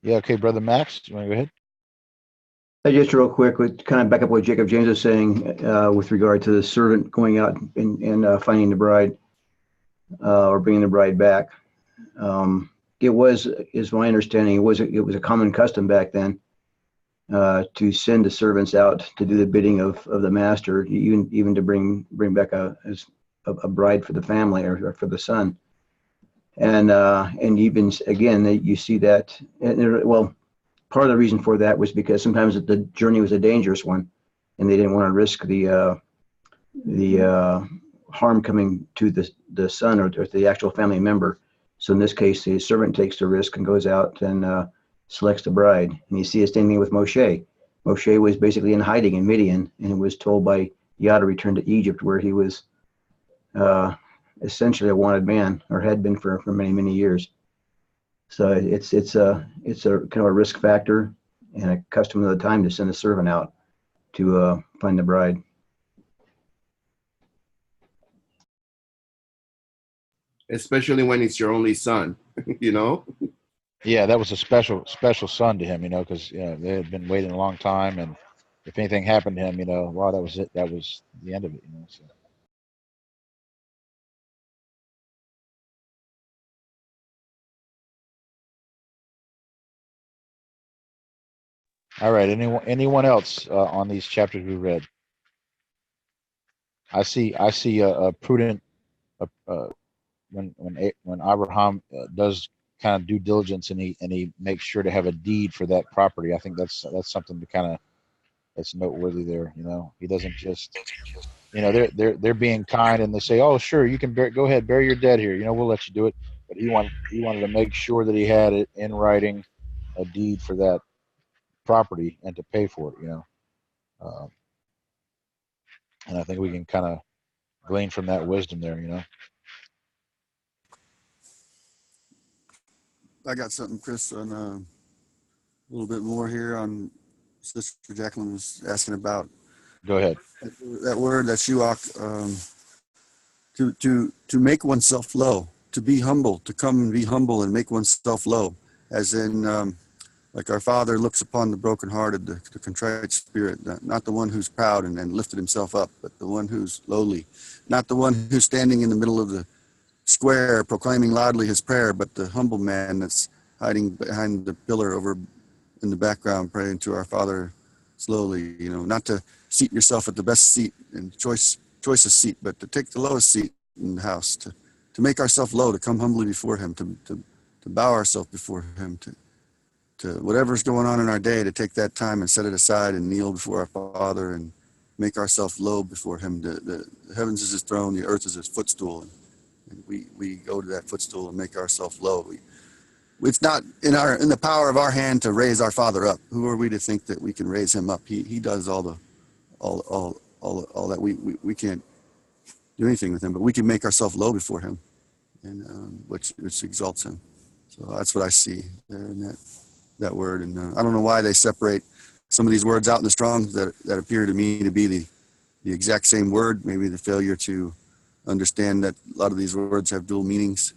[SPEAKER 1] Yeah. Okay, Brother Max, you want to go ahead?
[SPEAKER 6] Just real quick, kind of back up what Jacob James was saying with regard to the servant going out and finding the bride or bringing the bride back. Is my understanding, it was a common custom back then to send the servants out to do the bidding of the master, even to bring back a bride for the family or for the son. And even again, you see that. Well, part of the reason for that was because sometimes the journey was a dangerous one, and they didn't want to risk the harm coming to the son or to the actual family member. So in this case, the servant takes the risk and goes out and selects the bride. And you see the same thing with Moshe. Moshe was basically in hiding in Midian and was told by Yah to return to Egypt, where he was essentially a wanted man, or had been for many, many years. So it's a kind of a risk factor and a custom of the time to send a servant out to find the bride.
[SPEAKER 3] Especially when it's your only son,
[SPEAKER 1] Yeah, that was a special son to him, because they had been waiting a long time, and if anything happened to him, wow, that was it. That was the end of it, So. All right. Anyone else on these chapters we read? I see a prudent when Abraham does kind of due diligence and he makes sure to have a deed for that property. I think that's something to that's noteworthy there. He doesn't just they're being kind and they say, oh sure, you can go ahead, bury your dead here. We'll let you do it. But he wanted to make sure that he had it in writing, a deed for that property and to pay for it. And I think we can kind of glean from that wisdom there.
[SPEAKER 11] I got something, Chris, on a little bit more here on Sister Jacqueline was asking about.
[SPEAKER 1] Go ahead.
[SPEAKER 11] That word, that shuach, to make oneself low, to be humble, to come and be humble and make oneself low, as in like our Father looks upon the brokenhearted, the contrite spirit, not the one who's proud and lifted himself up, but the one who's lowly, not the one who's standing in the middle of the square proclaiming loudly his prayer, but the humble man that's hiding behind the pillar over in the background praying to our Father slowly, not to seat yourself at the best seat and choicest seat, but to take the lowest seat in the house, to make ourselves low, to come humbly before him, to bow ourselves before him, to whatever's going on in our day, to take that time and set it aside and kneel before our Father and make ourselves low before him. The heavens is his throne, the earth is his footstool, and we go to that footstool and make ourselves low. It's not in the power of our hand to raise our Father up. Who are we to think that we can raise him up? He does all that. We can't do anything with him, but we can make ourselves low before him, and which exalts him. So that's what I see there in that word. And I don't know why they separate some of these words out in the Strong's that appear to me to be the exact same word. Maybe the failure to understand that a lot of these words have dual meanings.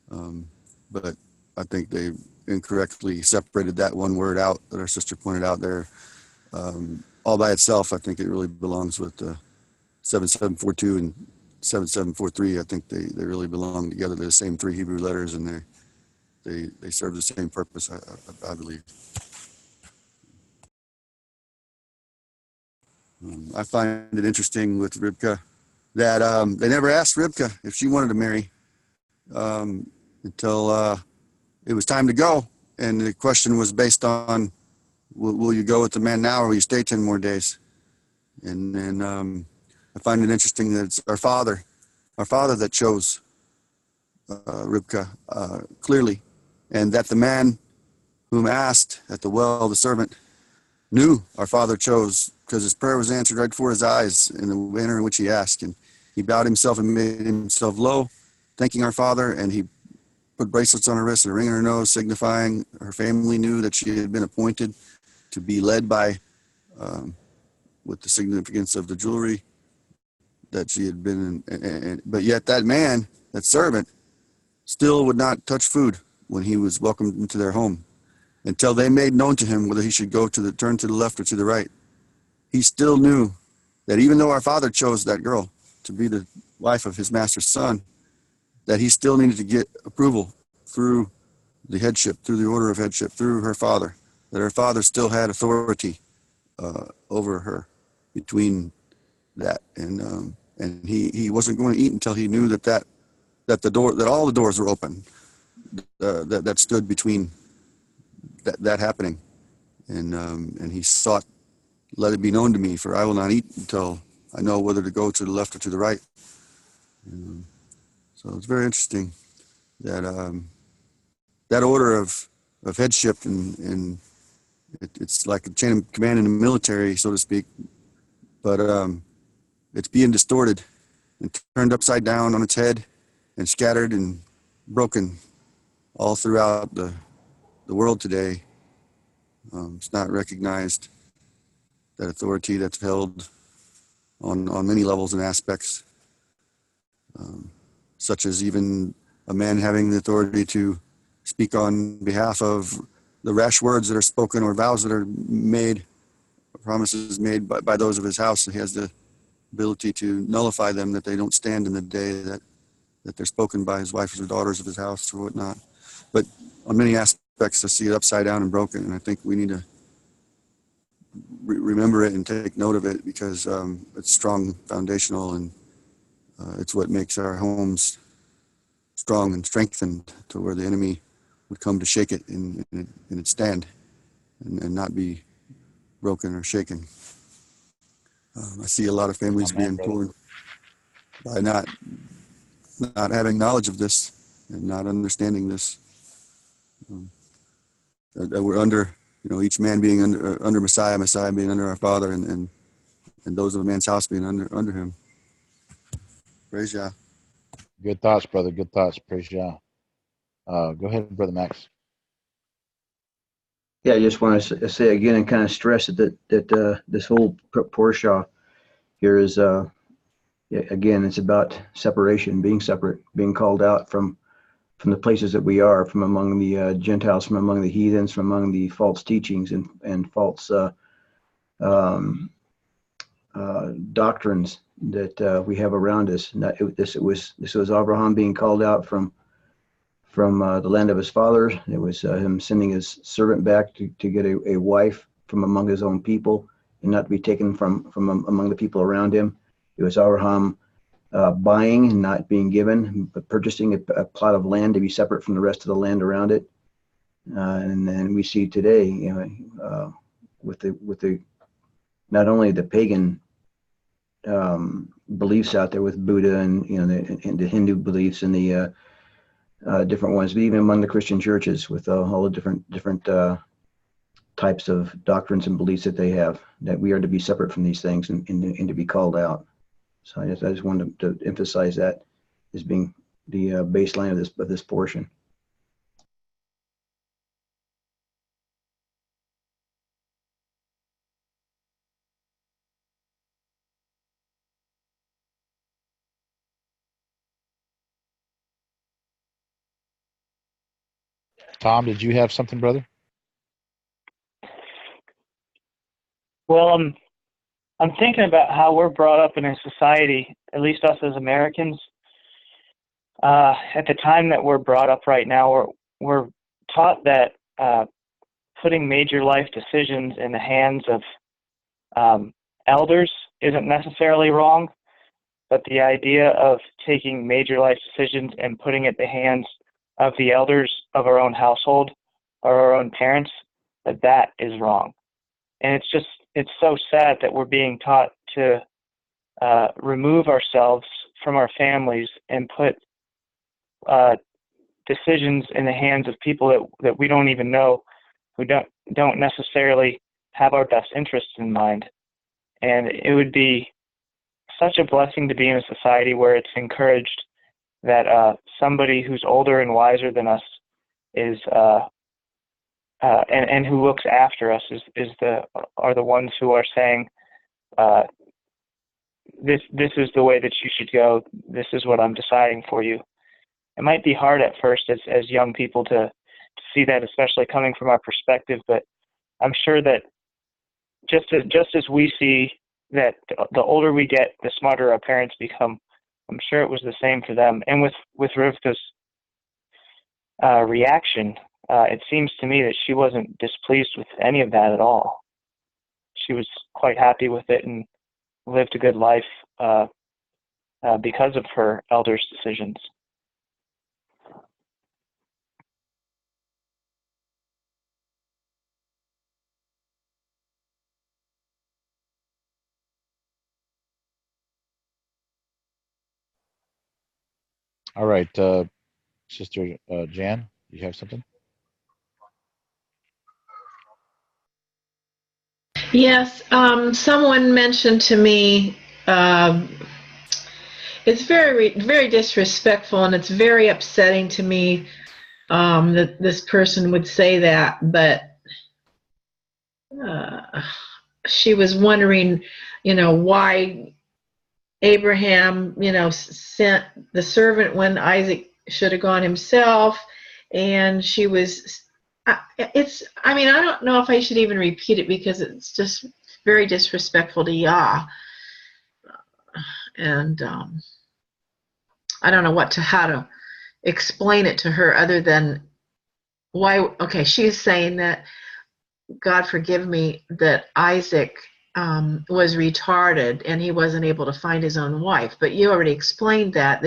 [SPEAKER 11] But I think they incorrectly separated that one word out that our sister pointed out there. All by itself, I think it really belongs with 7742 and 7743. I think they really belong together. They're the same three Hebrew letters, and they serve the same purpose, I believe. I find it interesting with Rivka that they never asked Rivka if she wanted to marry until it was time to go. And the question was based on, will you go with the man now or will you stay 10 more days? And then I find it interesting that it's our Father that chose Rivka clearly, and that the man whom asked at the well, the servant, knew our Father chose, because his prayer was answered right before his eyes in the manner in which he asked. And he bowed himself and made himself low, thanking our Father, and he put bracelets on her wrists and a ring on her nose, signifying her family knew that she had been appointed to be led by, with the significance of the jewelry that she had been in. But yet that man, that servant, still would not touch food when he was welcomed into their home until they made known to him whether he should turn to the left or to the right. He still knew that even though our Father chose that girl to be the wife of his master's son, that he still needed to get approval through the headship, through the order of headship, through her father, that her father still had authority over her between that. And he wasn't going to eat until he knew that all the doors were open, that stood between that happening. And he sought, let it be known to me, for I will not eat until I know whether to go to the left or to the right. So it's very interesting that that order of headship, and it's like a chain of command in the military, so to speak, but it's being distorted and turned upside down on its head and scattered and broken all throughout the world today. It's not recognized, that authority that's held on many levels and aspects, such as even a man having the authority to speak on behalf of the rash words that are spoken or vows that are made, promises made by those of his house. He has the ability to nullify them, that they don't stand in the day that they're spoken by his wife or daughters of his house or whatnot. But on many aspects, I see it upside down and broken, and I think we need to remember it and take note of it, because it's strong, foundational, and it's what makes our homes strong and strengthened to where the enemy would come to shake it and it stand and not be broken or shaken. I see a lot of families being torn by not having knowledge of this and not understanding this. That we're under, each man being under Messiah being under our Father, and those of a man's house being under him. Praise Yah.
[SPEAKER 1] Good thoughts, brother. Good thoughts. Praise Yah. Go ahead, Brother Max.
[SPEAKER 6] Yeah, I just want to say again and kind of stress that this whole Porsche here is, again, it's about separation, being separate, being called out from the places that we are, from among the Gentiles, from among the heathens, from among the false teachings and false doctrines that we have around us. And this was Abraham being called out from the land of his fathers. It was him sending his servant back to get a wife from among his own people and not to be taken from among the people around him. It was Abraham buying and not being given, but purchasing a plot of land to be separate from the rest of the land around it. And then we see today, with the not only the pagan beliefs out there with Buddha and the Hindu beliefs and the different ones, but even among the Christian churches with all the different types of doctrines and beliefs that they have, that we are to be separate from these things and to be called out. So I just wanted to emphasize that as being the baseline of this portion.
[SPEAKER 1] Tom, did you have something, brother?
[SPEAKER 10] Well, I'm thinking about how we're brought up in a society, at least us as Americans. At the time that we're brought up right now, we're taught that putting major life decisions in the hands of elders isn't necessarily wrong, but the idea of taking major life decisions and putting it in the hands of the elders of our own household or our own parents, that is wrong. And it's so sad that we're being taught to remove ourselves from our families and put decisions in the hands of people that we don't even know, who don't necessarily have our best interests in mind. And it would be such a blessing to be in a society where it's encouraged that somebody who's older and wiser than us is and who looks after us are the ones who are saying, this is the way that you should go. This is what I'm deciding for you. It might be hard at first as young people to see that, especially coming from our perspective, but I'm sure that just as we see that the older we get, the smarter our parents become, I'm sure it was the same for them. And with Rivka's reaction, it seems to me that she wasn't displeased with any of that at all. She was quite happy with it and lived a good life because of her elders' decisions.
[SPEAKER 1] All right, Sister Jan, you have something?
[SPEAKER 4] Yes, someone mentioned to me, it's very, very disrespectful and it's very upsetting to me that this person would say that, but she was wondering, why Abraham, sent the servant when Isaac should have gone himself, and she was, I don't know if I should even repeat it because it's just very disrespectful to Yah, and I don't know how to explain it to her other than why. Okay, she's saying that, God forgive me, that Isaac was retarded and he wasn't able to find his own wife. But you already explained that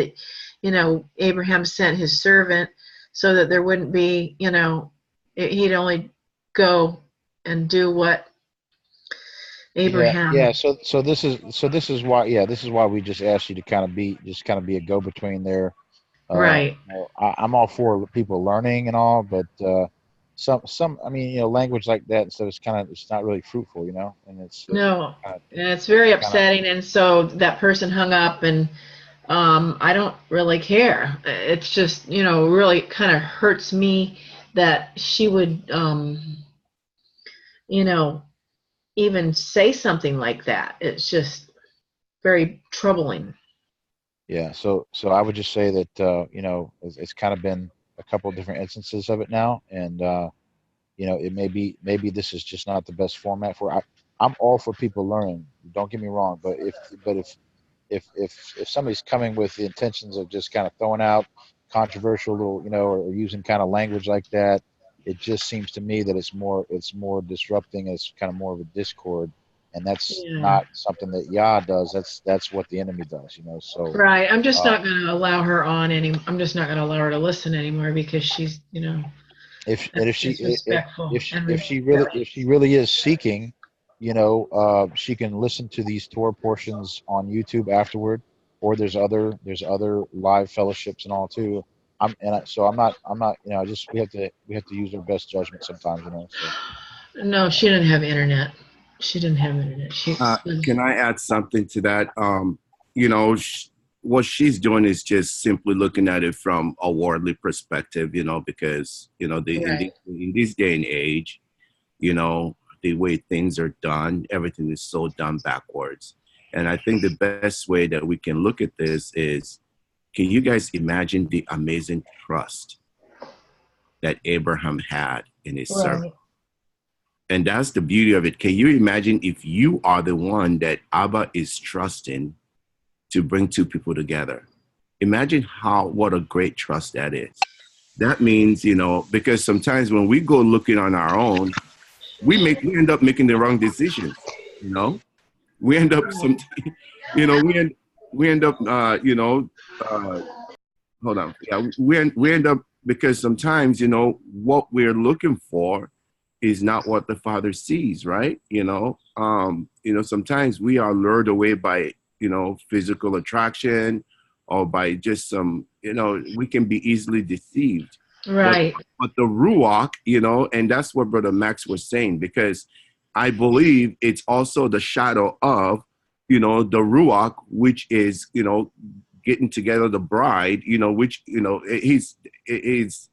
[SPEAKER 4] Abraham sent his servant so that there wouldn't be, he'd only go and do what Abraham.
[SPEAKER 1] Yeah. So this is why we just asked you to kind of be a go-between there.
[SPEAKER 4] Right.
[SPEAKER 1] I'm all for people learning and all, but language like that and stuff it's not really fruitful, and it's
[SPEAKER 4] no, and it's very upsetting. And so that person hung up, and I don't really care. It's just really kind of hurts me that she would you know, even say something like that. It's just very troubling.
[SPEAKER 1] Yeah. So I would just say that it's kind of been a couple of different instances of it now, and it maybe this is just not the best format for. I'm all for people learning. Don't get me wrong, but if somebody's coming with the intentions of just kind of throwing out controversial little, or using kind of language like that, it just seems to me that it's more disrupting. It's kind of more of a discord, and that's
[SPEAKER 4] Yeah.
[SPEAKER 1] not something that Yah does. That's what the enemy does. So
[SPEAKER 4] Right. I'm just not going to allow her on I'm just not going to allow her to listen anymore because she's,
[SPEAKER 1] if
[SPEAKER 4] disrespectful.
[SPEAKER 1] if she really is seeking, she can listen to these Torah portions on YouTube afterward, or there's other live fellowships and all too. I'm not just we have to use our best judgment sometimes. So.
[SPEAKER 4] No, she didn't have internet. She didn't have internet.
[SPEAKER 3] Can I add something to that? What she's doing is just simply looking at it from a worldly perspective, because
[SPEAKER 4] Right.
[SPEAKER 3] in this day and age, the way things are done, everything is so done backwards. And I think the best way that we can look at this is, can you guys imagine the amazing trust that Abraham had in his servant? And that's the beauty of it. Can you imagine if you are the one that Abba is trusting to bring two people together? Imagine what a great trust that is. That means, because sometimes when we go looking on our own, we end up making the wrong decisions. We end up we end up hold on. Yeah, we end up, because sometimes what we're looking for is not what the Father sees, right? Sometimes we are lured away by physical attraction, or by just some, we can be easily deceived.
[SPEAKER 4] Right.
[SPEAKER 3] But the Ruach, and that's what Brother Max was saying, because I believe it's also the shadow of, the Ruach, which is, getting together the bride, which,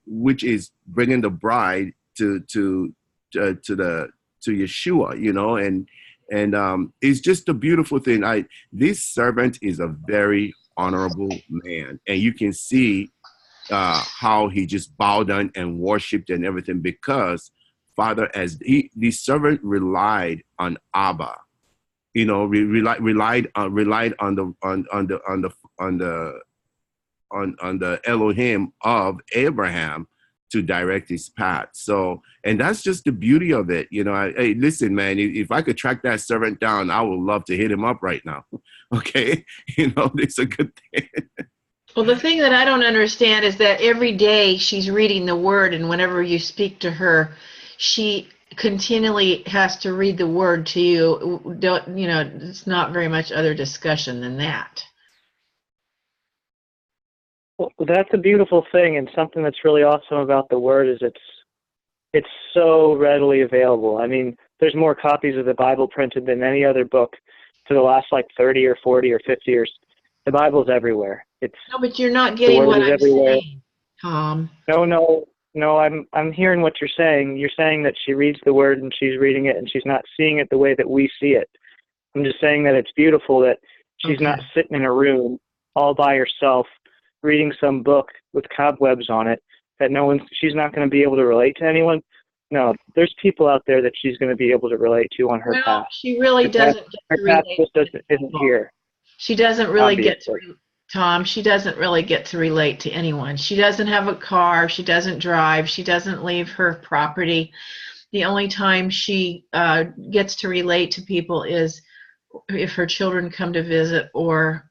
[SPEAKER 3] which is bringing the bride to Yeshua, and it's just a beautiful thing. This servant is a very honorable man, and you can see how he just bowed down and worshipped and everything, because Father, as the servant relied on Abba, relied on the Elohim of Abraham to direct his path. So, and that's just the beauty of it. Hey, listen, man, if I could track that servant down, I would love to hit him up right now. Okay. It's a good thing.
[SPEAKER 4] Well, the thing that I don't understand is that every day she's reading the word, and whenever you speak to her, she continually has to read the word to you. It's not very much other discussion than that.
[SPEAKER 10] Well, that's a beautiful thing, and something that's really awesome about the Word is it's so readily available. I mean, there's more copies of the Bible printed than any other book for the last 30 or 40 or 50 years. The Bible's everywhere.
[SPEAKER 4] No, but you're not getting what I'm saying, Tom.
[SPEAKER 10] No, I'm hearing what you're saying. You're saying that she reads the Word and she's reading it and she's not seeing it the way that we see it. I'm just saying that it's beautiful that she's not sitting in a room all by herself reading some book with cobwebs on it that she's not going to be able to relate to anyone. No, there's people out there that she's going to be able to relate to on her path.
[SPEAKER 4] She really doesn't get to relate.
[SPEAKER 10] Isn't here.
[SPEAKER 4] She doesn't really
[SPEAKER 10] Obviously.
[SPEAKER 4] get to, Tom, she doesn't really get to relate to anyone. She doesn't have a car. She doesn't drive. She doesn't leave her property. The only time she gets to relate to people is if her children come to visit, or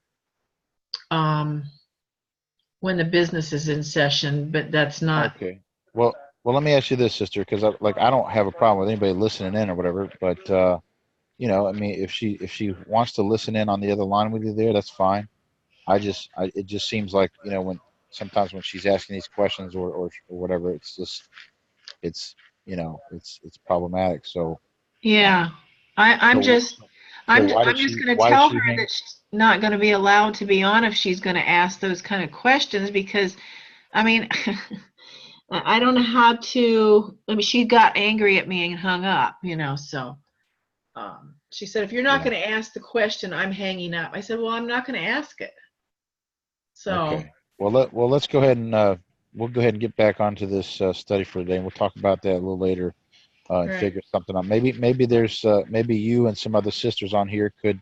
[SPEAKER 4] when the business is in session, but that's not.
[SPEAKER 1] Okay. Well, let me ask you this, sister, because I don't have a problem with anybody listening in or whatever, but I mean, if she wants to listen in on the other line with you there, that's fine. It just seems like when sometimes when she's asking these questions or whatever, it's problematic. So
[SPEAKER 4] yeah, I'm just going to tell her that she's not going to be allowed to be on if she's going to ask those kind of questions, because I mean I don't know how to. I mean, she got angry at me and hung up. So she said, "If you're not
[SPEAKER 1] Yeah.
[SPEAKER 4] going to ask the question, I'm hanging up." I said, "Well, I'm not going to ask it." So
[SPEAKER 1] Okay. Well, let's go ahead and we'll go ahead and get back onto this study for today, and we'll talk about that a little later and
[SPEAKER 4] Right.
[SPEAKER 1] figure something out. Maybe there's maybe you and some other sisters on here could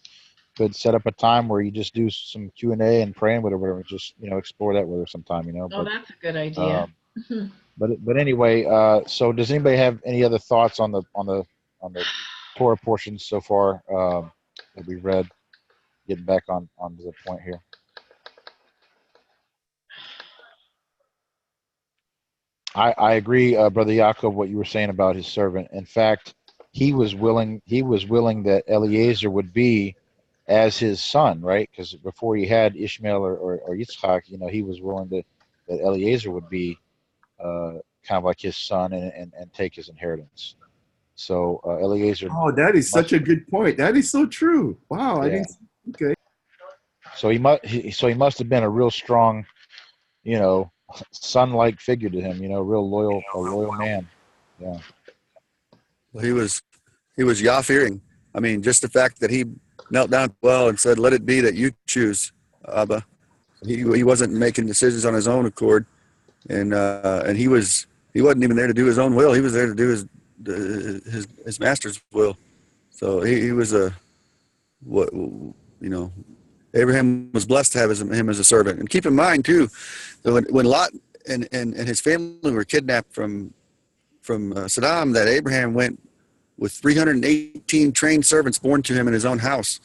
[SPEAKER 1] set up a time where you just do some Q&A and praying with her, whatever. Just explore that with her sometime.
[SPEAKER 4] Oh,
[SPEAKER 1] But
[SPEAKER 4] that's a good idea.
[SPEAKER 1] but anyway, so does anybody have any other thoughts on the Torah portions so far that we read? Getting back on the point here. I agree, Brother Yaakov, what you were saying about his servant. In fact, he was willing that Eliezer would be as his son, right? Because before he had Ishmael or Yitzchak, he was willing that Eliezer would be kind of like his son and take his inheritance. So Eliezer.
[SPEAKER 3] Oh, that is such a good point. That is so true. Wow, I didn't. Okay.
[SPEAKER 1] So he must have been a real strong, son-like figure to him. Real loyal man. Yeah.
[SPEAKER 11] Well, he was Yah-fearing. I mean, just the fact that he knelt down well and said, "Let it be that you choose, Abba." He wasn't making decisions on his own accord, and he wasn't even there to do his own will. He was there to do his master's will. So he was Abraham was blessed to have him as a servant. And keep in mind too, that when Lot and his family were kidnapped from Saddam, that Abraham went with 318 trained servants born to him in his own house.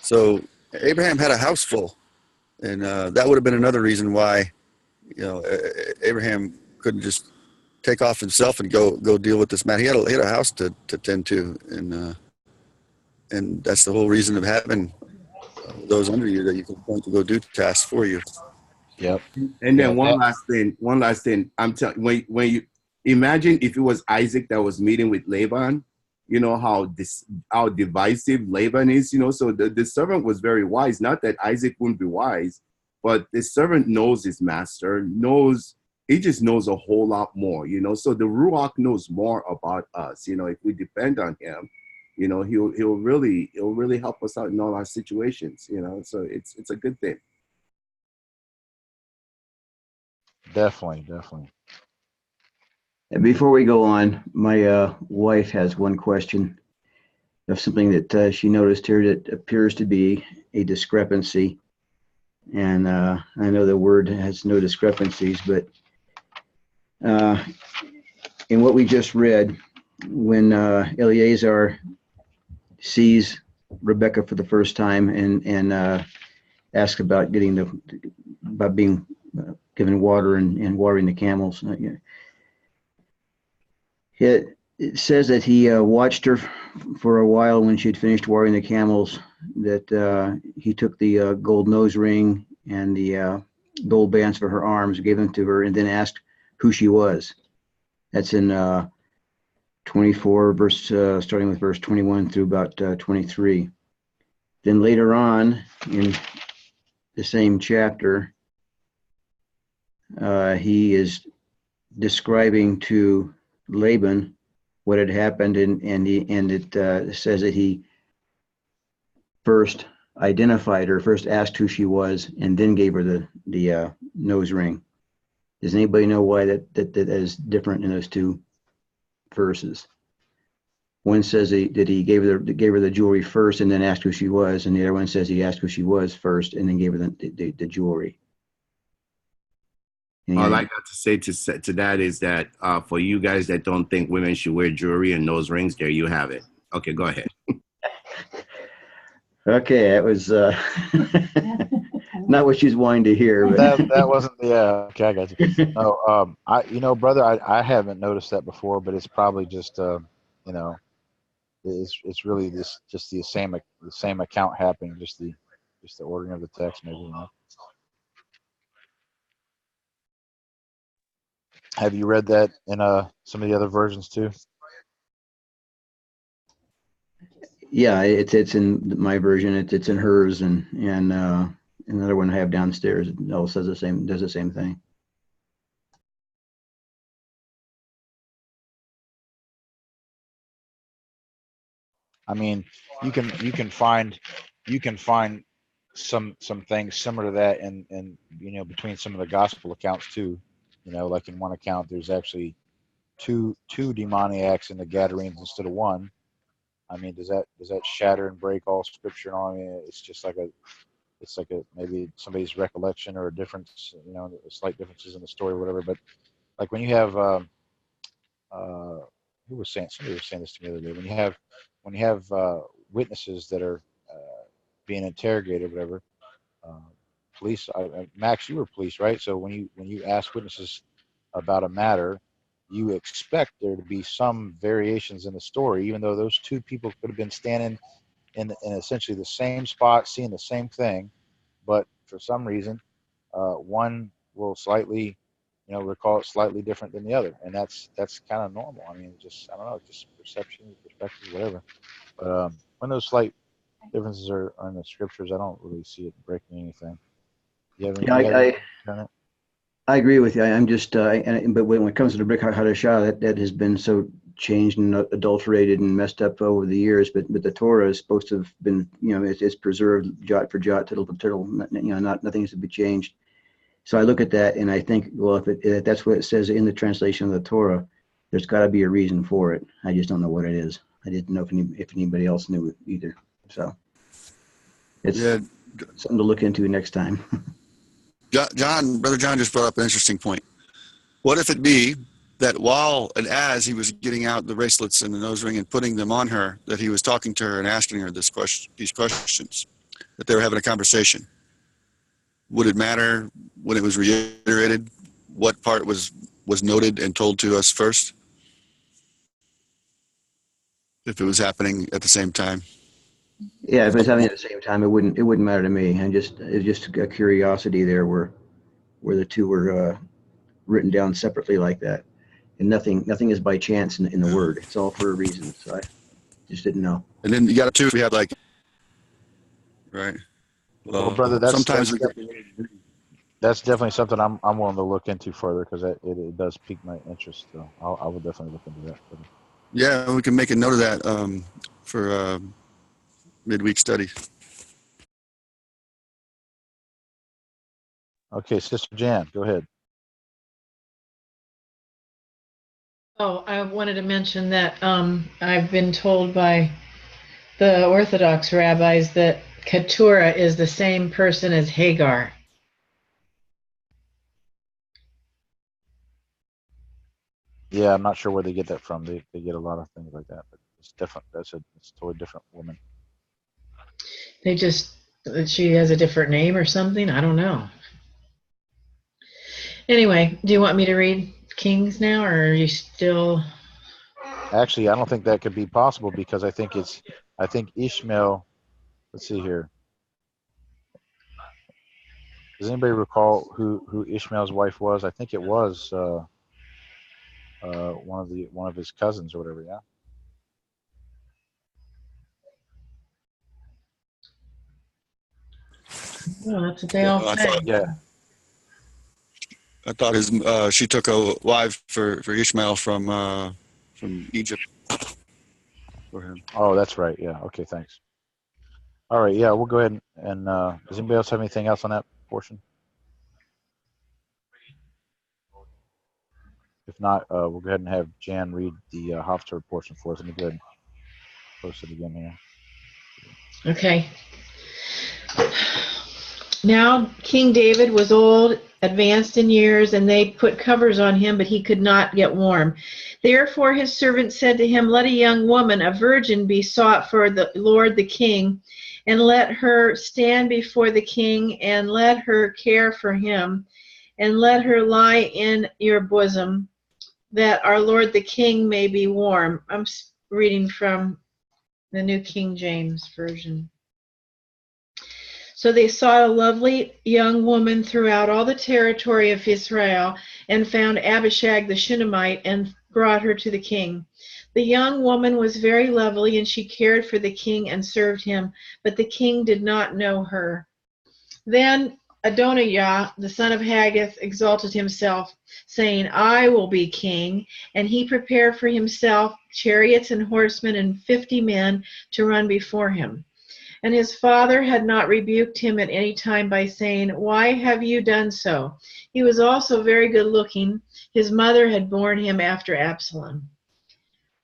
[SPEAKER 11] So Abraham had a house full, and that would have been another reason why Abraham couldn't just take off himself and go deal with this man. He had a house to tend to, and that's the whole reason of having those under you that you can point to go do tasks for you.
[SPEAKER 1] Yep.
[SPEAKER 3] And then one last thing. I'm telling when you imagine if it was Isaac that was meeting with Laban, how divisive Laban is. So the servant was very wise. Not that Isaac wouldn't be wise, but the servant knows his master. He just knows a whole lot more. So the Ruach knows more about us. If we depend on him, he'll really help us out in all our situations. So it's a good thing.
[SPEAKER 1] Definitely.
[SPEAKER 6] And before we go on, my wife has one question of something that she noticed here that appears to be a discrepancy. And I know the word has no discrepancies, but in what we just read, when Eleazar sees Rebecca for the first time and asks about being given water and watering the camels. It says that he watched her for a while when she had finished watering the camels, that he took the gold nose ring and the gold bands for her arms, gave them to her, and then asked who she was. That's in 24, starting with verse 21 through about 23. Then later on in the same chapter, he is describing to Laban what had happened, and it says that he first identified her, first asked who she was, and then gave her the nose ring. Does anybody know why that is different in those two verses? One says that he gave her the jewelry first and then asked who she was, and the other one says he asked who she was first and then gave her the jewelry.
[SPEAKER 3] All I got to say to that is that for you guys that don't think women should wear jewelry and nose rings, there you have it. Okay, go ahead.
[SPEAKER 6] Okay, that was not what she's wanting to hear. But
[SPEAKER 1] that wasn't. Yeah, okay, I got you. No, brother, I haven't noticed that before, but it's probably just it's really just the same account happening, just the ordering of the text, maybe. Have you read that in some of the other versions too?
[SPEAKER 6] yeah, it's in my version. It's in hers, and another one I have downstairs. It all does the same thing.
[SPEAKER 1] I mean, you can find some things similar to that in between some of the gospel accounts too. Like in one account, there's actually two demoniacs in the Gadarenes instead of one. I mean, does that shatter and break all scripture and all? I mean, it's like a maybe somebody's recollection or a difference, slight differences in the story or whatever. But like when you have somebody was saying this to me the other day, when you have witnesses that are being interrogated or whatever, police, Max, you were police, right? So when you ask witnesses about a matter, you expect there to be some variations in the story, even though those two people could have been standing in essentially the same spot, seeing the same thing, but for some reason, one will slightly, recall it slightly different than the other, and that's kind of normal. I mean, I don't know, just perception, perspective, whatever. But when those slight differences are in the scriptures, I don't really see it breaking anything.
[SPEAKER 6] I agree with you. I'm just, but when it comes to the Brit Hadasha, that has been so changed and adulterated and messed up over the years. But the Torah is supposed to have been, it's preserved jot for jot, tittle for tittle. Nothing has to be changed. So I look at that and I think, well, if that's what it says in the translation of the Torah, there's got to be a reason for it. I just don't know what it is. I didn't know if anybody else knew it either. So it's something to look into next time.
[SPEAKER 11] Brother John just brought up an interesting point. What if it be that while and as he was getting out the bracelets and the nose ring and putting them on her, that he was talking to her and asking her these questions, that they were having a conversation? Would it matter when it was reiterated what part was noted and told to us first? If it was happening at the same time?
[SPEAKER 6] Yeah, if it's happening at the same time, it wouldn't matter to me. It's just a curiosity there where the two were written down separately like that, and nothing is by chance in the word. It's all for a reason. So I just didn't know.
[SPEAKER 11] And then you got we had like, right?
[SPEAKER 1] Well, brother, that's definitely something I'm willing to look into further, because it does pique my interest. So I will definitely look into that further.
[SPEAKER 11] Yeah, we can make a note of that for midweek study.
[SPEAKER 1] Okay, Sister Jan, go ahead.
[SPEAKER 4] Oh, I wanted to mention that I've been told by the Orthodox rabbis that Keturah is the same person as Hagar.
[SPEAKER 1] Yeah, I'm not sure where they get that from. They get a lot of things like that, but it's different. It's a totally different woman.
[SPEAKER 4] She has a different name or something? I don't know. Anyway, do you want me to read Kings now, or are you still?
[SPEAKER 1] Actually, I don't think that could be possible, because I think Ishmael, let's see here. Does anybody recall who Ishmael's wife was? I think it was one of his cousins or whatever, yeah?
[SPEAKER 4] Oh, that's what they all say.
[SPEAKER 11] I thought she took a wife for Ishmael from Egypt for him.
[SPEAKER 1] Oh, that's right. Yeah. Okay. Thanks. All right. Yeah, we'll go ahead and does anybody else have anything else on that portion? If not, we'll go ahead and have Jan read the Haftarah portion for us. Let me go ahead and post it again here.
[SPEAKER 4] Okay. Now King David was old, advanced in years, and they put covers on him, but he could not get warm. Therefore his servant said to him, "Let a young woman, a virgin, be sought for the Lord the king, and let her stand before the king, and let her care for him, and let her lie in your bosom, that our Lord the king may be warm." I'm reading from the New King James Version. So they sought a lovely young woman throughout all the territory of Israel, and found Abishag the Shunammite, and brought her to the king. The young woman was very lovely, and she cared for the king and served him, but the king did not know her. Then Adonijah, the son of Haggith, exalted himself, saying, I will be king. And he prepared for himself chariots and horsemen and 50 men to run before him. And his father had not rebuked him at any time by saying, Why have you done so? He was also very good looking. His mother had borne him after Absalom.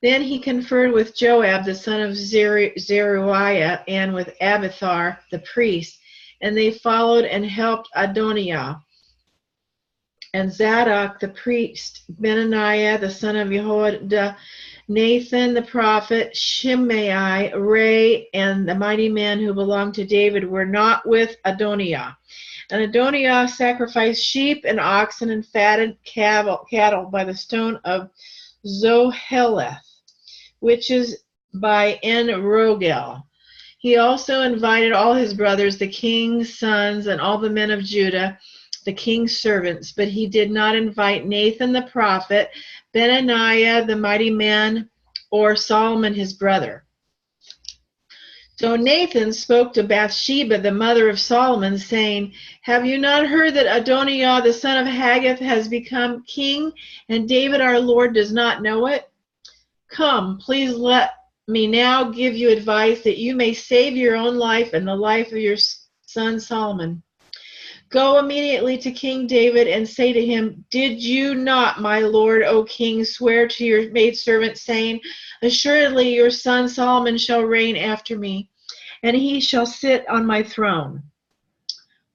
[SPEAKER 4] Then he conferred with Joab, the son of Zeruiah, and with Abiathar, the priest, and they followed and helped Adonijah. And Zadok, the priest, Benaniah, the son of Jehoiada, Nathan, the prophet, Shimei, Ray, and the mighty men who belonged to David were not with Adonijah. And Adonijah sacrificed sheep and oxen and fatted cattle by the stone of Zoheleth, which is by En Rogel. He also invited all his brothers, the king's sons, and all the men of Judah, the king's servants, but he did not invite Nathan the prophet, Benaniah the mighty man, or Solomon his brother. So Nathan spoke to Bathsheba, the mother of Solomon, saying, Have you not heard that Adonijah the son of Haggith has become king, and David our Lord does not know it? Come, please let me now give you advice that you may save your own life and the life of your son Solomon. Go immediately to King David and say to him, Did you not, my lord, O king, swear to your maidservant, saying, Assuredly your son Solomon shall reign after me, and he shall sit on my throne?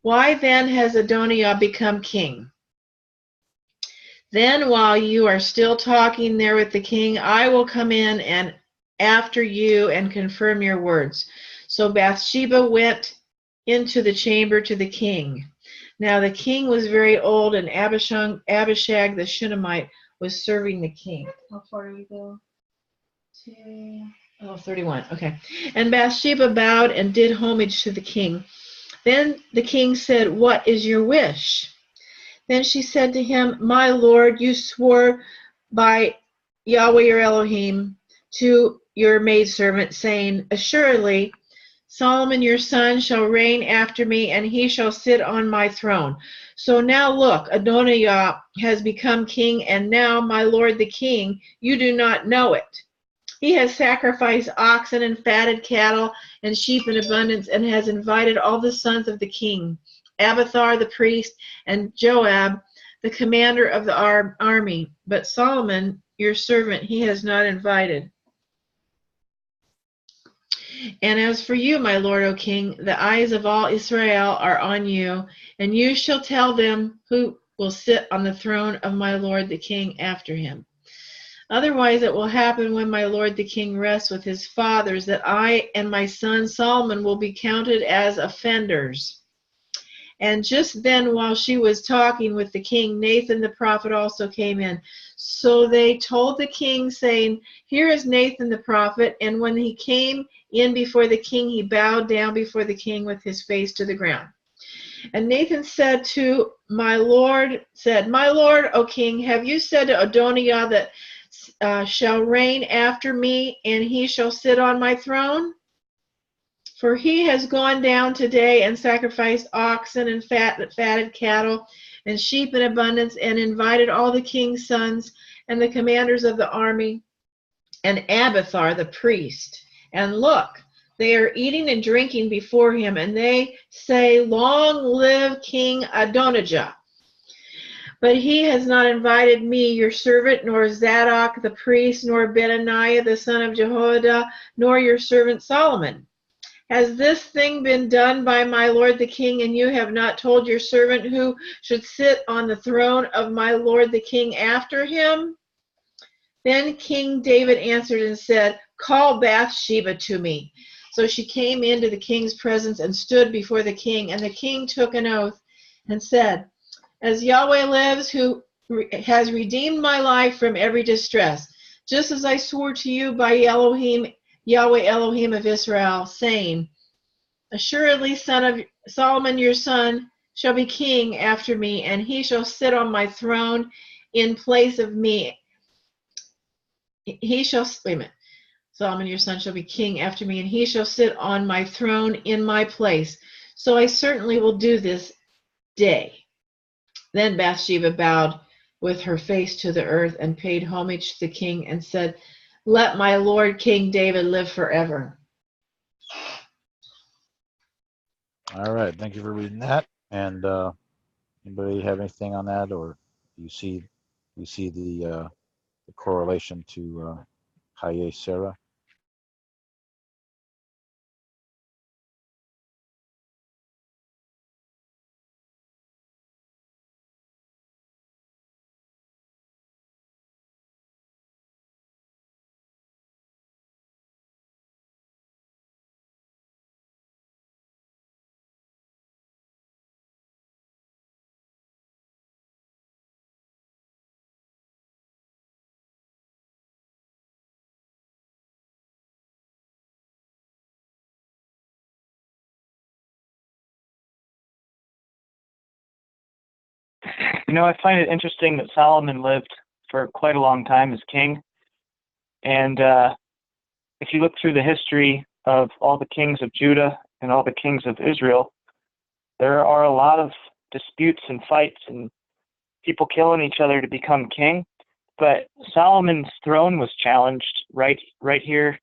[SPEAKER 4] Why then has Adonijah become king? Then while you are still talking there with the king, I will come in and after you and confirm your words. So Bathsheba went into the chamber to the king. Now the king was very old, and Abishag the Shunammite was serving the king. How far do we go? 31. Okay. And Bathsheba bowed and did homage to the king. Then the king said, What is your wish? Then she said to him, My lord, you swore by Yahweh your Elohim to your maidservant, saying, Assuredly, Solomon your son shall reign after me, and he shall sit on my throne. So now look, Adonijah has become king, and now, my lord the king, you do not know it. He has sacrificed oxen and fatted cattle and sheep in abundance, and has invited all the sons of the king, Abiathar the priest, and Joab, the commander of the army. But Solomon, your servant, he has not invited. And as for you, my lord, O king, the eyes of all Israel are on you, and you shall tell them who will sit on the throne of my lord the king after him. Otherwise it will happen when my lord the king rests with his fathers, that I and my son Solomon will be counted as offenders. And just then, while she was talking with the king, Nathan the prophet also came in. So they told the king, saying, Here is Nathan the prophet. And when he came in before the king, he bowed down before the king with his face to the ground. And Nathan said to my lord, O king, have you said to Adonijah that shall reign after me, and he shall sit on my throne? For he has gone down today and sacrificed oxen and fatted cattle and sheep in abundance, and invited all the king's sons and the commanders of the army and Abiathar the priest. And look, they are eating and drinking before him, and they say, Long live King Adonijah. But he has not invited me, your servant, nor Zadok the priest, nor Benaniah the son of Jehoiada, nor your servant Solomon. Has this thing been done by my lord the king, and you have not told your servant who should sit on the throne of my lord the king after him? Then King David answered and said, Call Bathsheba to me. So she came into the king's presence and stood before the king, and the king took an oath and said, As Yahweh lives, who has redeemed my life from every distress, just as I swore to you by Yahweh Elohim of Israel, saying, Assuredly, son of Solomon your son shall be king after me, and he shall sit on my throne in place of me. Solomon your son shall be king after me, and he shall sit on my throne in my place. So I certainly will do this day. Then Bathsheba bowed with her face to the earth and paid homage to the king and said, "Let my lord King David live forever."
[SPEAKER 1] All right. Thank you for reading that. And anybody have anything on that, or do you see the correlation to Cheyei Sarah?
[SPEAKER 10] I find it interesting that Solomon lived for quite a long time as king. And if you look through the history of all the kings of Judah and all the kings of Israel, there are a lot of disputes and fights and people killing each other to become king. But Solomon's throne was challenged right here.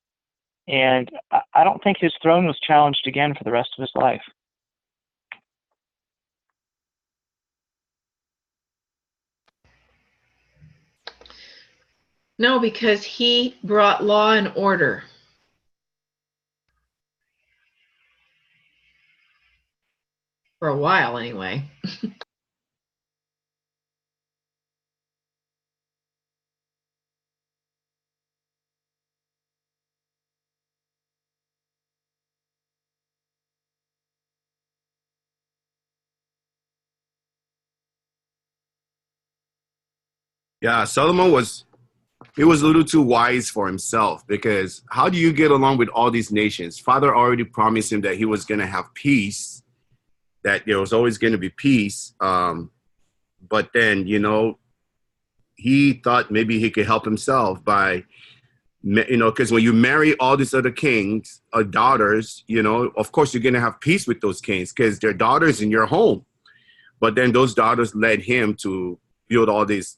[SPEAKER 10] And I don't think his throne was challenged again for the rest of his life.
[SPEAKER 4] No, because he brought law and order. For a while, anyway.
[SPEAKER 3] Yeah, Solomon was a little too wise for himself, because how do you get along with all these nations? Father already promised him that he was going to have peace, that there was always going to be peace. But then, he thought maybe he could help himself by, because when you marry all these other kings or daughters, of course you're going to have peace with those kings because they're daughters in your home. But then those daughters led him to build all these,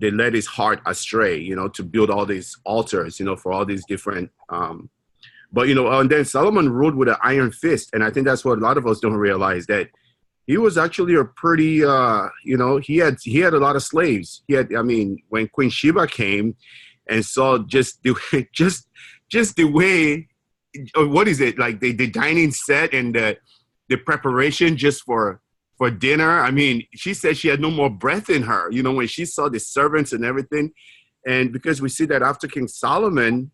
[SPEAKER 3] they led his heart astray, to build all these altars, for all these different, and then Solomon ruled with an iron fist. And I think that's what a lot of us don't realize, that he was actually a pretty, he had a lot of slaves. When Queen Sheba came and saw just the way, what is it, like the dining set and the preparation just for dinner. She said she had no more breath in her, when she saw the servants and everything. And because we see that after King Solomon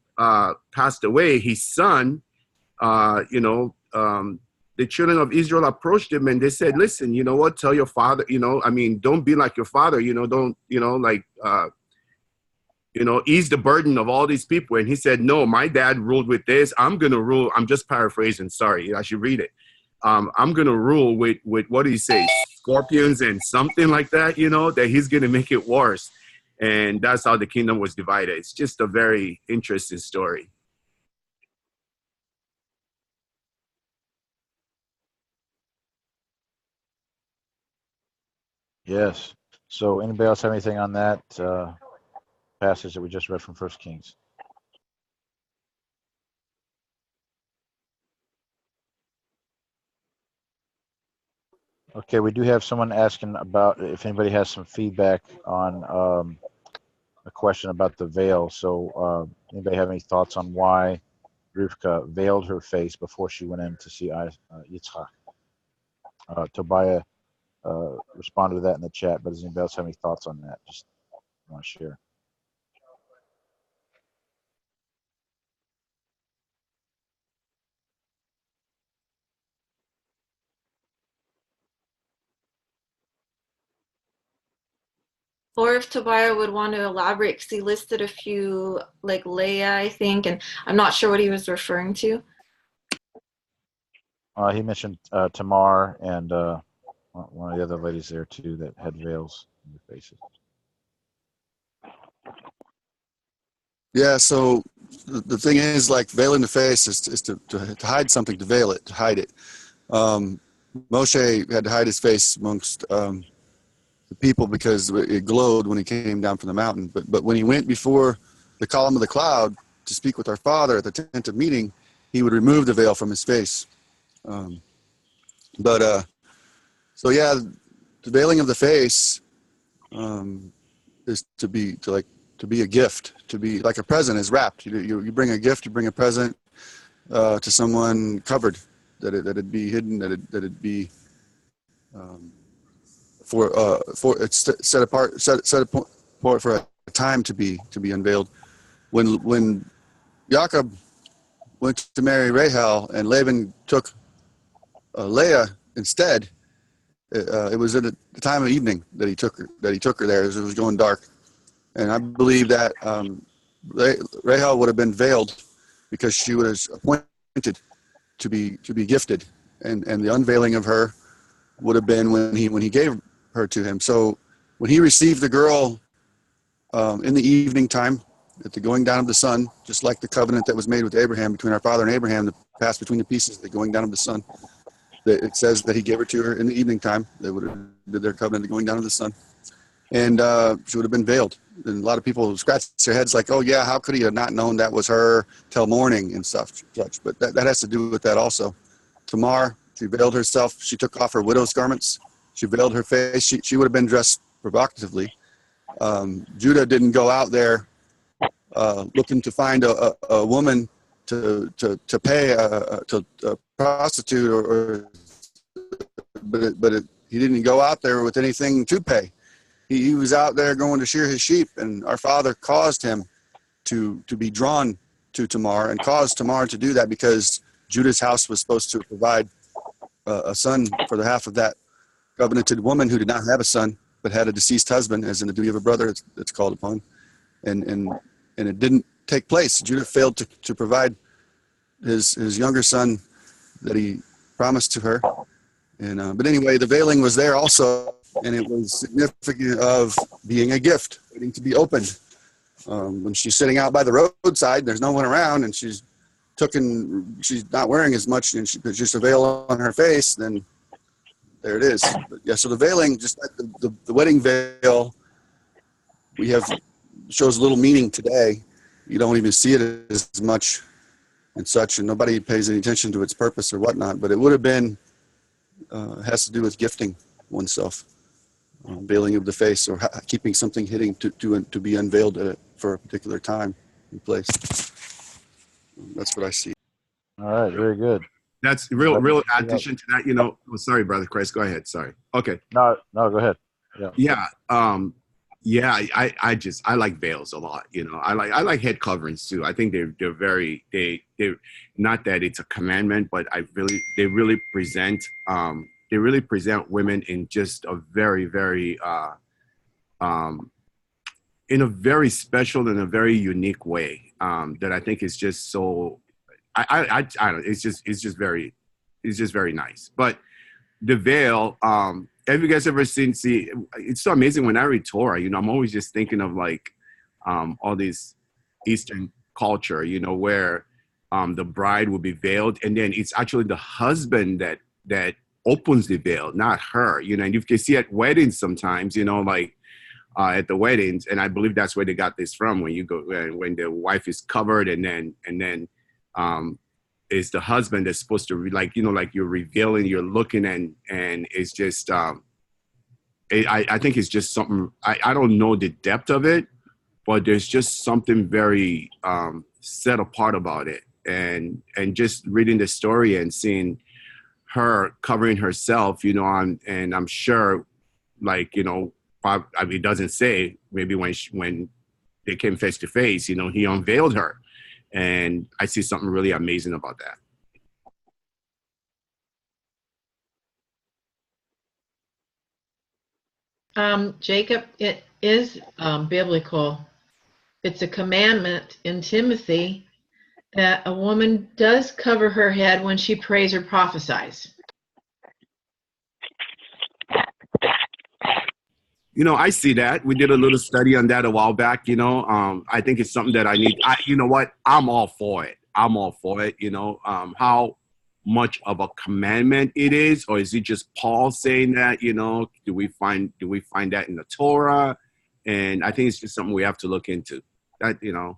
[SPEAKER 3] passed away, his son, the children of Israel approached him and they said, "Listen, you know what, tell your father, don't be like your father, don't, ease the burden of all these people." And he said, "No, my dad ruled with this. I'm going to rule." I'm just paraphrasing. Sorry, I should read it. I'm going to rule with what do you say, scorpions and something like that, that he's going to make it worse. And that's how the kingdom was divided. It's just a very interesting story.
[SPEAKER 1] Yes. So anybody else have anything on that passage that we just read from 1 Kings? Okay, we do have someone asking about if anybody has some feedback on a question about the veil. So anybody have any thoughts on why Rivka veiled her face before she went in to see Yitzchak? Tobiah responded to that in the chat, but does anybody else have any thoughts on that? Just want to share.
[SPEAKER 2] Or if Tobiah would want to elaborate, because he listed a few, like Leah, I think, and I'm not sure what he was referring to.
[SPEAKER 1] He mentioned Tamar and one of the other ladies there too that had veils in their faces.
[SPEAKER 11] Yeah, so the thing is, like, veiling the face is to hide something, to veil it, to hide it. Moshe had to hide his face amongst the people because it glowed when he came down from the mountain. But when he went before the column of the cloud to speak with our Father at the tent of meeting, he would remove the veil from his face. So yeah, the veiling of the face is to be a gift, to be like a present is wrapped. You bring a gift, you bring a present to someone covered, that it be hidden, that it be for it's set apart for a time to be unveiled. When Jacob went to marry Rahel and Laban took Leah instead, it was at the time of evening that he took her there as it was going dark, and I believe that Rahel would have been veiled because she was appointed to be gifted, and the unveiling of her would have been when he gave her to him. So when he received the girl in the evening time at the going down of the sun, just like the covenant that was made with Abraham, between our father and Abraham, the pass between the pieces, the going down of the sun, it says that he gave her to her in the evening time. They would have did their covenant going down of the sun, and she would have been veiled. And a lot of people scratch their heads like, oh yeah, how could he have not known that was her till morning and such. But that has to do with that also. Tamar, she veiled herself. She took off her widow's garments. She veiled her face. She would have been dressed provocatively. Judah didn't go out there looking to find a woman to pay to a prostitute, but he didn't go out there with anything to pay. He was out there going to shear his sheep, and our Father caused him to be drawn to Tamar, and caused Tamar to do that because Judah's house was supposed to provide a son for the half of that covenanted woman who did not have a son but had a deceased husband, as in the duty of a brother that's called upon, and it didn't take place. Judah failed to provide his younger son that he promised to her, and but anyway, the veiling was there also, and it was significant of being a gift waiting to be opened. When she's sitting out by the roadside, there's no one around, and she's not wearing as much, and there's just a veil on her face, then there it is. But yeah, so the veiling, just like the wedding veil, shows little meaning today. You don't even see it as much and such, and nobody pays any attention to its purpose or whatnot, but it would have been, has to do with gifting oneself, veiling of the face, or keeping something hidden to be unveiled for a particular time and place. That's what I see.
[SPEAKER 1] All right, very good.
[SPEAKER 3] That's real addition to that, Oh, sorry, Brother Christ, go ahead. Sorry. Okay.
[SPEAKER 1] No, go ahead.
[SPEAKER 3] Yeah. I like veils a lot. I like head coverings too. I think they're not that it's a commandment, but they really present women in just a very, very in a very special and a very unique way that I think is just so. I don't know. It's just very nice. But the veil. Have you guys ever seen? See, it's so amazing when I read Torah. I'm always just thinking of like all these Eastern culture. Where the bride will be veiled, and then it's actually the husband that opens the veil, not her. And you can see at weddings sometimes. Like at the weddings, and I believe that's where they got this from. When you go, when the wife is covered, and then is the husband that's supposed to like you're revealing, you're looking, and it's just I think it's just something. I don't know the depth of it, but there's just something very set apart about it, and just reading the story and seeing her covering herself, and I'm sure, like it doesn't say, maybe when they came face to face, he unveiled her. And I see something really amazing about
[SPEAKER 4] that. Jacob, it is biblical. It's a commandment in Timothy that a woman does cover her head when she prays or prophesies.
[SPEAKER 3] I see that. We did a little study on that a while back. I think it's something that I need. You know what? I'm all for it. How much of a commandment it is, or is it just Paul saying that? You know, do we find that in the Torah? And I think it's just something we have to look into. That, you know.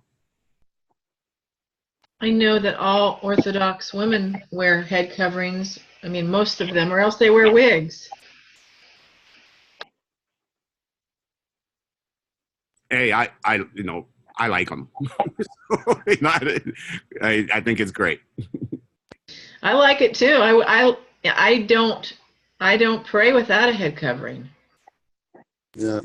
[SPEAKER 4] I know that all Orthodox women wear head coverings. I mean, most of them, or else they wear wigs.
[SPEAKER 3] Hey, I like them. I think it's great.
[SPEAKER 4] I like it too. I don't pray without a head covering.
[SPEAKER 11] Yeah.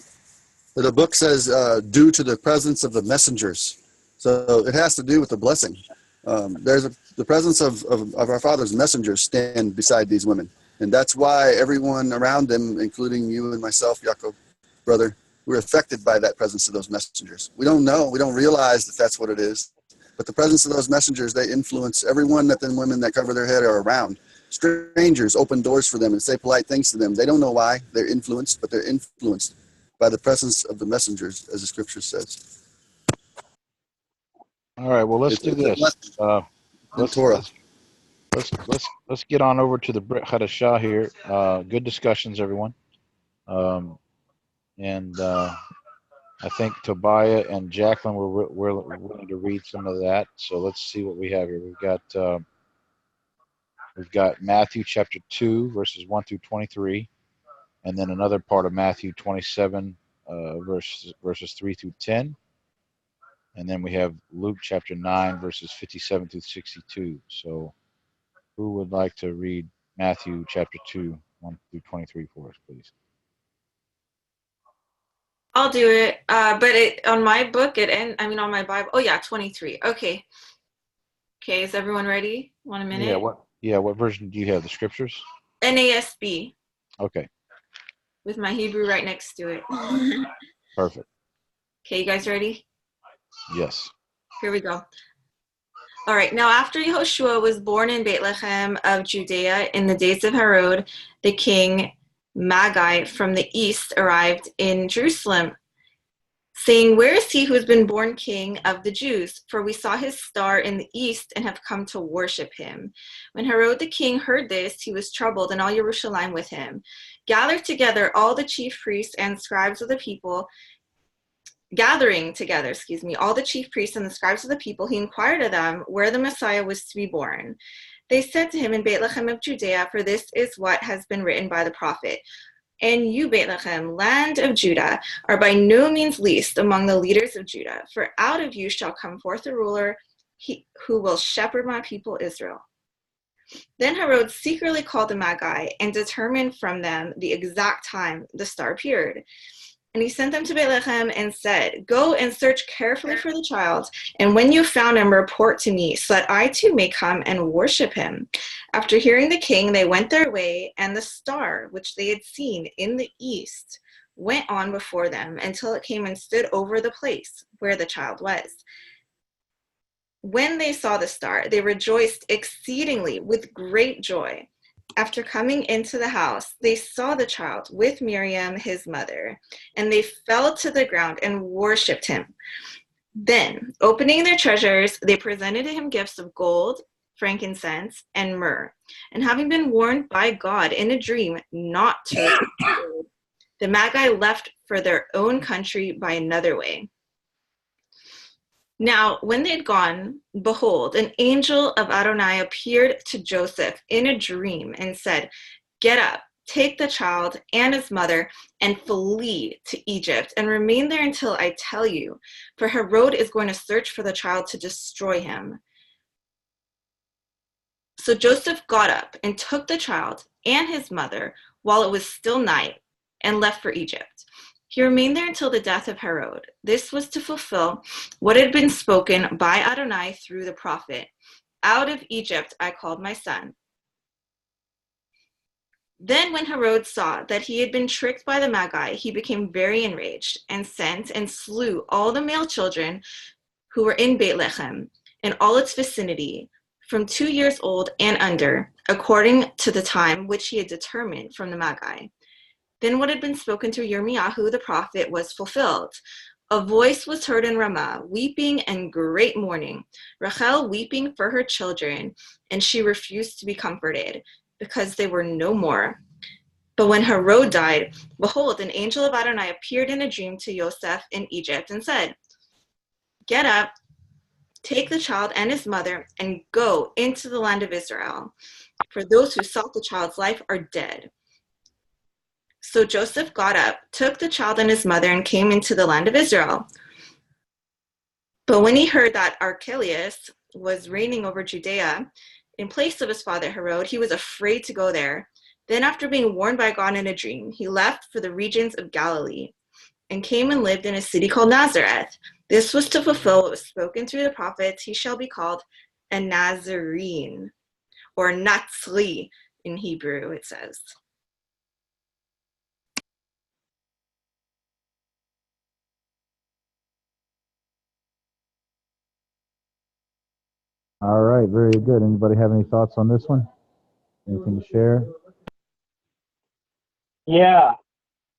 [SPEAKER 11] The book says, due to the presence of the messengers. So it has to do with the blessing. The presence of our Father's messengers stand beside these women. And that's why everyone around them, including you and myself, Yaakov, brother, we're affected by that presence of those messengers. We don't know. We don't realize that that's what it is. But the presence of those messengers, they influence everyone that the women that cover their head are around. Strangers open doors for them and say polite things to them. They don't know why they're influenced, but they're influenced by the presence of the messengers, as the scripture says.
[SPEAKER 1] All right. Well, let's do this. Let's get on over to the Brit Hadasha here. Good discussions, everyone. I think Tobiah and Jacqueline were willing to read some of that. So let's see what we have here. We've got Matthew chapter 2, verses 1 through 23, and then another part of Matthew 27, verses 3 through 10. And then we have Luke chapter 9, verses 57 through 62. So who would like to read Matthew chapter 2, 1 through 23 for us, please?
[SPEAKER 2] I'll do it. But on my book, on my Bible. Oh, yeah, 23. Okay. Okay, is everyone ready? 1 minute?
[SPEAKER 1] What version do you have? The scriptures?
[SPEAKER 2] NASB.
[SPEAKER 1] Okay.
[SPEAKER 2] With my Hebrew right next to it.
[SPEAKER 1] Perfect.
[SPEAKER 2] Okay, you guys ready?
[SPEAKER 1] Yes.
[SPEAKER 2] Here we go. All right. Now, after Yehoshua was born in Bethlehem of Judea in the days of Herod, the king, Magi from the east arrived in Jerusalem, saying, "Where is he who has been born king of the Jews? For we saw his star in the east and have come to worship him." When Herod the king heard this, he was troubled, and all Jerusalem with him. Gathering together all the chief priests and the scribes of the people, he inquired of them where the Messiah was to be born. They said to him, "In Bethlehem of Judea, for this is what has been written by the prophet. And you, Bethlehem, land of Judah, are by no means least among the leaders of Judah, for out of you shall come forth a ruler who will shepherd my people Israel." Then Herod secretly called the Magi and determined from them the exact time the star appeared. And he sent them to Bethlehem and said, "Go and search carefully for the child, and when you found him, report to me, so that I too may come and worship him." After hearing the king, they went their way, and the star, which they had seen in the east, went on before them until it came and stood over the place where the child was. When they saw the star, they rejoiced exceedingly with great joy. After coming into the house, they saw the child with Miriam, his mother, and they fell to the ground and worshipped him. Then, opening their treasures, they presented to him gifts of gold, frankincense, and myrrh. And having been warned by God in a dream not to, the Magi left for their own country by another way. Now, when they had gone, behold, an angel of Adonai appeared to Joseph in a dream and said, "Get up, take the child and his mother, and flee to Egypt, and remain there until I tell you, for Herod is going to search for the child to destroy him." So Joseph got up and took the child and his mother while it was still night and left for Egypt. He remained there until the death of Herod. This was to fulfill what had been spoken by Adonai through the prophet, "Out of Egypt I called my son." Then when Herod saw that he had been tricked by the Magi, he became very enraged and sent and slew all the male children who were in Bethlehem and all its vicinity, from 2 years old and under, according to the time which he had determined from the Magi. Then what had been spoken through Yirmiyahu the prophet was fulfilled. A voice was heard in Ramah, weeping and great mourning, Rachel weeping for her children, and she refused to be comforted, because they were no more. But when Herod died, behold, an angel of Adonai appeared in a dream to Joseph in Egypt and said, "Get up, take the child and his mother, and go into the land of Israel, for those who sought the child's life are dead." So Joseph got up, took the child and his mother, and came into the land of Israel. But when he heard that Archelaus was reigning over Judea in place of his father Herod, he was afraid to go there. Then, after being warned by God in a dream, he left for the regions of Galilee and came and lived in a city called Nazareth. This was to fulfill what was spoken through the prophets: he shall be called a Nazarene, or Natzri in Hebrew, it says.
[SPEAKER 1] All right, very good. Anybody have any thoughts on this one? Anything to share?
[SPEAKER 10] Yeah,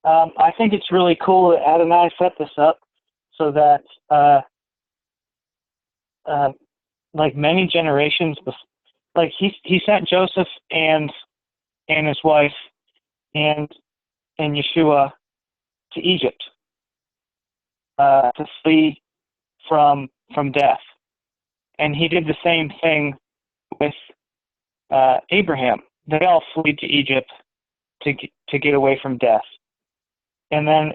[SPEAKER 10] I think it's really cool that Adonai set this up so that, like many generations, like he sent Joseph and his wife and Yeshua to Egypt to flee from death, and he did the same thing with Abraham. They all fled to Egypt to get away from death. And then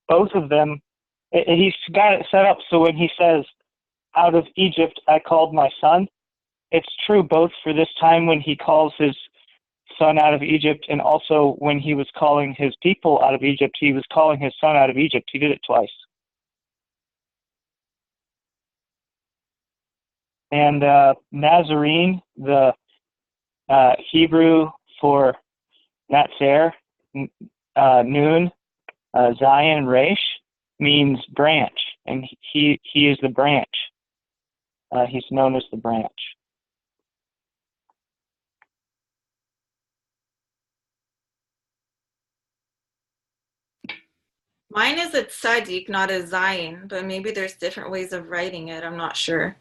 [SPEAKER 10] both of them, he's got it set up so when he says, "Out of Egypt I called my son," it's true both for this time when he calls his son out of Egypt, and also when he was calling his people out of Egypt, he was calling his son out of Egypt. He did it twice. And Nazarene, the Hebrew for Natzer, Nun, Zion, Resh, means branch, and he is the branch. He's known as the branch.
[SPEAKER 2] Mine is a tzaddik, not a Zion, but maybe there's different ways of writing it. I'm not sure.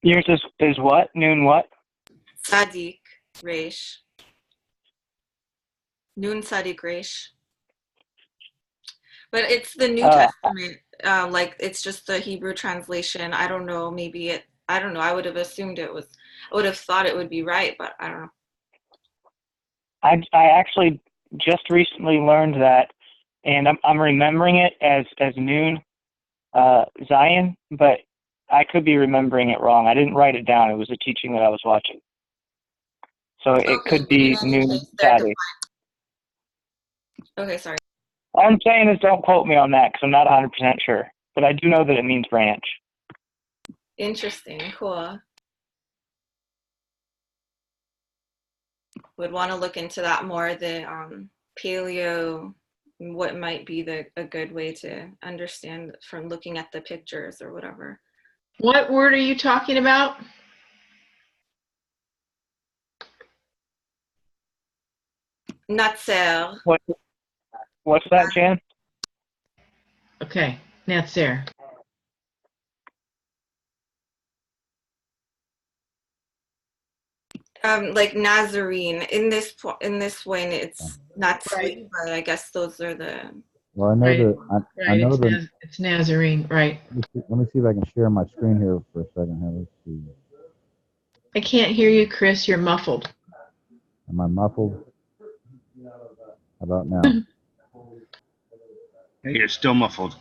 [SPEAKER 10] Yours is what? Nun what?
[SPEAKER 2] Tzaddik, Resh. Nun tzaddik resh. But it's the New Testament. Like it's just the Hebrew translation. I don't know. Maybe I don't know. I would have assumed I would have thought it would be right, but I don't know.
[SPEAKER 10] I actually just recently learned that, and I'm remembering it as Nun Zion, but I could be remembering it wrong. I didn't write it down. It was a teaching that I was watching. So it could be Nun Tzaddik.
[SPEAKER 2] Okay, sorry.
[SPEAKER 10] All I'm saying is don't quote me on that because I'm not 100% sure. But I do know that it means branch.
[SPEAKER 2] Interesting. Cool. Would want to look into that more, the paleo, what might be a good way to understand from looking at the pictures or whatever.
[SPEAKER 4] What word are you talking about?
[SPEAKER 2] Natzer.
[SPEAKER 10] What's that, Jan?
[SPEAKER 4] Okay, Natzer.
[SPEAKER 2] Like Nazarene. In this way, it's not
[SPEAKER 4] Right.
[SPEAKER 2] but I guess those are the.
[SPEAKER 1] Well, I know
[SPEAKER 4] Right.
[SPEAKER 1] I know
[SPEAKER 4] It's Nazarene, right?
[SPEAKER 1] Let me see if I can share my screen here for a second. Here, let's see.
[SPEAKER 4] I can't hear you, Chris. You're muffled.
[SPEAKER 1] Am I muffled? How about now?
[SPEAKER 8] You're still muffled.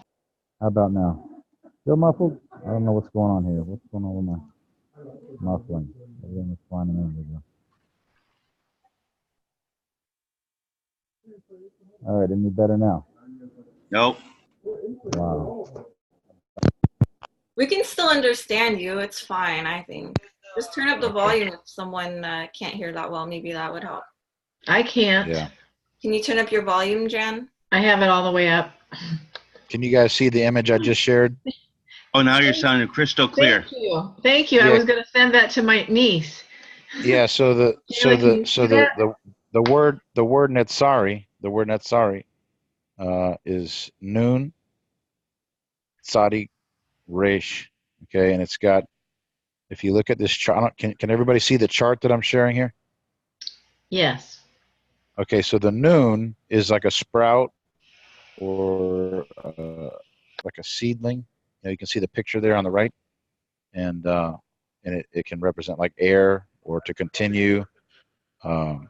[SPEAKER 1] How about now? Still muffled? I don't know what's going on here. What's going on with my muffling? Everything is fine a minute ago. All right, any better now?
[SPEAKER 8] Nope.
[SPEAKER 1] Wow.
[SPEAKER 2] We can still understand you. It's fine, I think. Just turn up the volume if someone can't hear that well. Maybe that would help.
[SPEAKER 4] I can't.
[SPEAKER 1] Yeah.
[SPEAKER 2] Can you turn up your volume, Jan?
[SPEAKER 4] I have it all the way up.
[SPEAKER 1] Can you guys see the image I just shared?
[SPEAKER 8] Oh, now you're sounding crystal clear.
[SPEAKER 4] Thank you. Thank you. I
[SPEAKER 1] Yeah.
[SPEAKER 4] was going to send that to my niece.
[SPEAKER 1] Yeah. So the word Netzari, is Nun, Tzadi, Resh. Okay, and it's got, if you look at this chart, can everybody see the chart that I'm sharing here?
[SPEAKER 4] Yes.
[SPEAKER 1] Okay, so the Nun is like a sprout or like a seedling. You can see the picture there on the right, and it can represent like air or to continue. And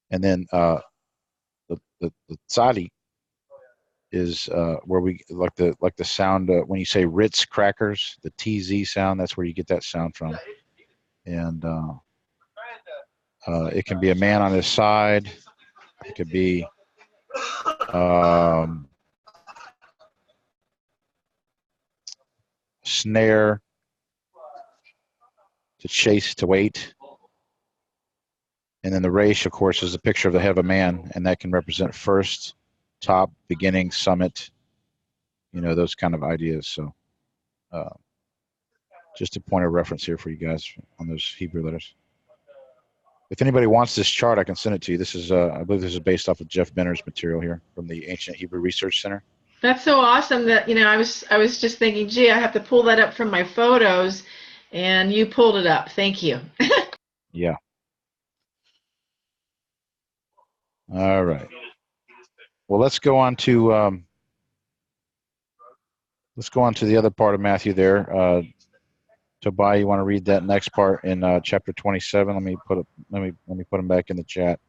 [SPEAKER 1] then the Tzadi is where we like the sound when you say Ritz crackers, the TZ sound. That's where you get that sound from. And it can be a man on his side. It could be snare, to chase, to wait. And then the Resh, of course, is a picture of the head of a man, and that can represent first, top, beginning, summit, those kind of ideas. So just a point of reference here for you guys on those Hebrew letters. If anybody wants this chart, I can send it to you. This is, I believe this is based off of Jeff Benner's material here from the Ancient Hebrew Research Center.
[SPEAKER 4] That's so awesome that, I was just thinking, gee, I have to pull that up from my photos, and you pulled it up. Thank you.
[SPEAKER 1] Yeah. All right. Well, let's go on to the other part of Matthew there. Tobiah, you want to read that next part in chapter 27? Let me put them back in the chat.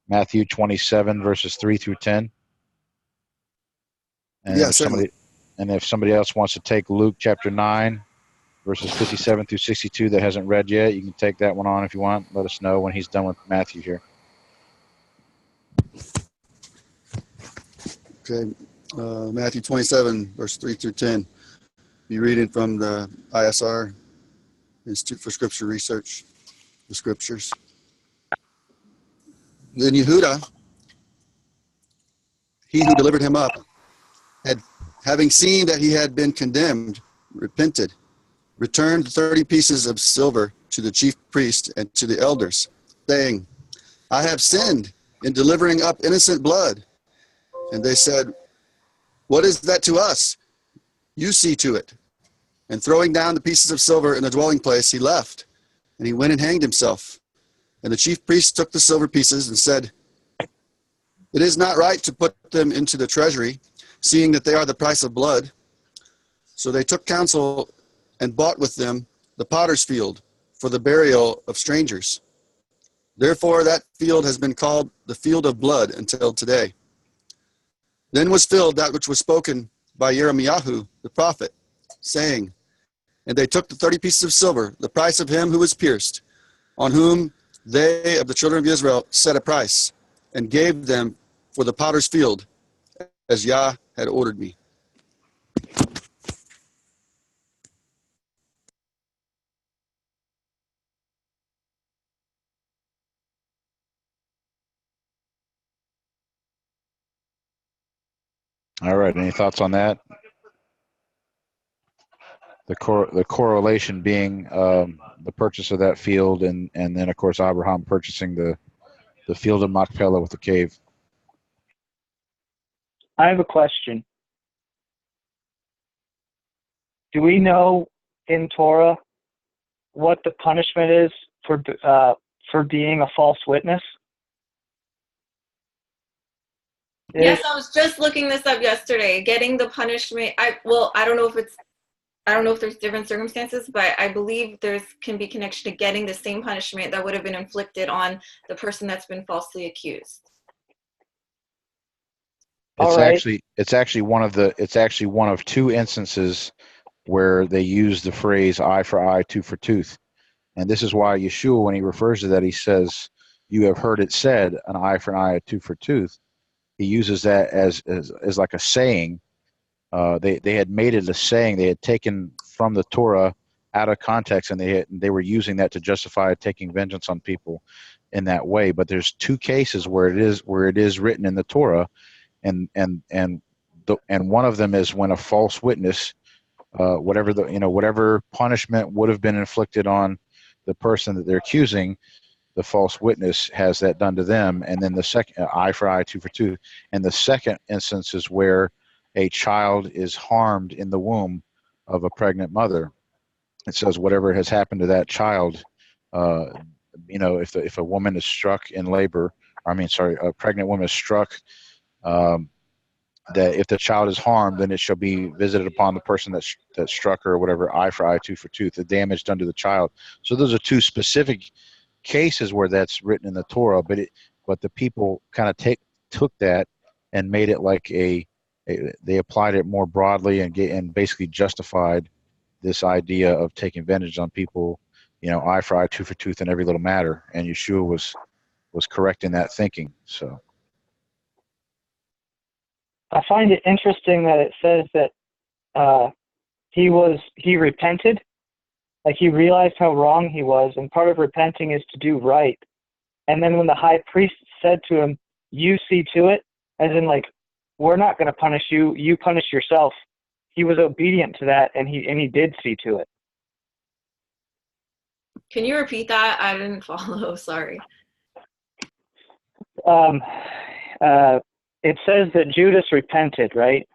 [SPEAKER 1] Matthew 27 verses 3 through 10. And
[SPEAKER 11] Yeah, certainly.
[SPEAKER 1] If somebody else wants to take Luke chapter 9 verses 57 through 62 that hasn't read yet, you can take that one on if you want. Let us know when he's done with Matthew here.
[SPEAKER 11] Okay, Matthew 27, verse 3 through 10. Be reading from the ISR, Institute for Scripture Research, the Scriptures. Then Yehuda, he who delivered him up, having seen that he had been condemned, repented, returned 30 pieces of silver to the chief priest and to the elders, saying, I have sinned in delivering up innocent blood. And they said, what is that to us? You see to it. And throwing down the pieces of silver in the dwelling place, he left, and he went and hanged himself. And the chief priest took the silver pieces and said, it is not right to put them into the treasury, seeing that they are the price of blood. So they took counsel and bought with them the potter's field for the burial of strangers. Therefore that field has been called the field of blood until today. Then was filled that which was spoken by Jeremiah the prophet, saying, and they took the 30 pieces of silver, the price of him who was pierced, on whom they of the children of Israel set a price, and gave them for the potter's field, as Yah had ordered me.
[SPEAKER 1] All right. Any thoughts on that? The correlation being the purchase of that field, and then of course Abraham purchasing the field of Machpelah with the cave.
[SPEAKER 10] I have a question. Do we know in Torah what the punishment is for being a false witness?
[SPEAKER 2] Yes, I was just looking this up yesterday. Getting the punishment. I don't know if there's different circumstances, but I believe can be connection to getting the same punishment that would have been inflicted on the person that's been falsely accused.
[SPEAKER 1] It's actually one of two instances where they use the phrase eye for eye, tooth for tooth. And this is why Yeshua, when he refers to that, he says, you have heard it said, an eye for an eye, a tooth for tooth. He uses that as like a saying. They had made it a saying. They had taken from the Torah out of context, and they were using that to justify taking vengeance on people in that way. But there's two cases where it is written in the Torah, and one of them is when a false witness, whatever punishment would have been inflicted on the person that they're accusing, the false witness has that done to them. And then the second, eye for eye, tooth for tooth. And the second instance is where a child is harmed in the womb of a pregnant mother. It says whatever has happened to that child, if a woman is struck in labor, a pregnant woman is struck, that if the child is harmed, then it shall be visited upon the person that struck her, or whatever, eye for eye, tooth for tooth, the damage done to the child. So those are two specific cases where that's written in the Torah, but the people kind of took that and made it like they applied it more broadly and basically justified this idea of taking vengeance on people, eye for eye, tooth for tooth in every little matter. And Yeshua was correct in that thinking. So
[SPEAKER 10] I find it interesting that it says that he repented, like he realized how wrong he was, and part of repenting is to do right. And then when the high priest said to him, "You see to it," as in like, we're not going to punish you, you punish yourself. He was obedient to that, and he did see to it.
[SPEAKER 2] Can you repeat that? I didn't follow. Sorry.
[SPEAKER 10] It says that Judas repented, right?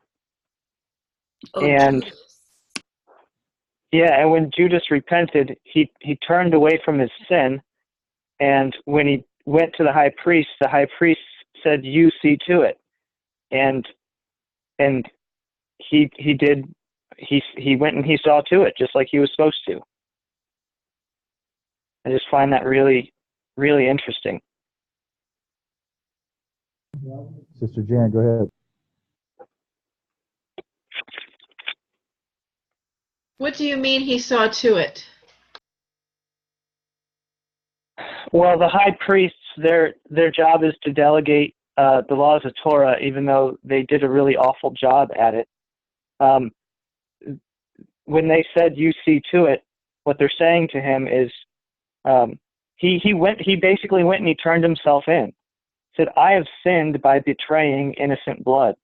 [SPEAKER 2] Oh,
[SPEAKER 10] And
[SPEAKER 2] Judas.
[SPEAKER 10] yeah, and when Judas repented, he turned away from his sin, and when he went to the high priest said, "You see to it," and he did. He went and he saw to it just like he was supposed to. I just find that really, really interesting.
[SPEAKER 1] Sister Jan, go ahead.
[SPEAKER 4] What do you mean he saw to it?
[SPEAKER 10] Well, the high priests, their job is to delegate the laws of Torah, even though they did a really awful job at it. When they said "you see to it," what they're saying to him is, he basically went and he turned himself in. Said, "I have sinned by betraying innocent blood."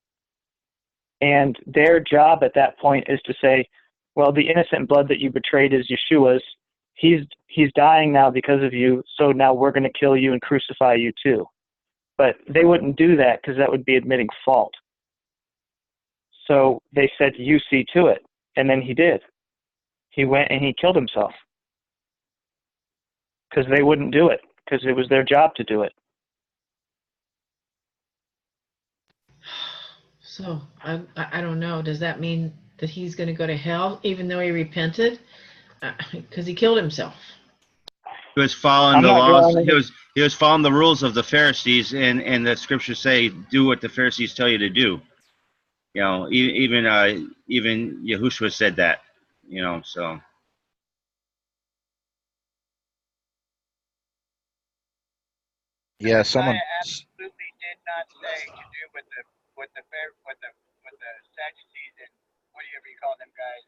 [SPEAKER 10] And their job at that point is to say, well, the innocent blood that you betrayed is Yeshua's. He's dying now because of you, so now we're going to kill you and crucify you too. But they wouldn't do that because that would be admitting fault. So they said, "You see to it." And then he did. He went and he killed himself because they wouldn't do it, because it was their job to do it.
[SPEAKER 4] So I don't know. Does that mean that he's going to go to hell even though he repented? Because he killed himself.
[SPEAKER 8] He was following the laws. He was following the rules of the Pharisees, and the scriptures say, "Do what the Pharisees tell you to do." Even Yahushua said that. So.
[SPEAKER 1] Yeah, someone.
[SPEAKER 12] I absolutely did not say to do what the Sadducees and whatever you call them guys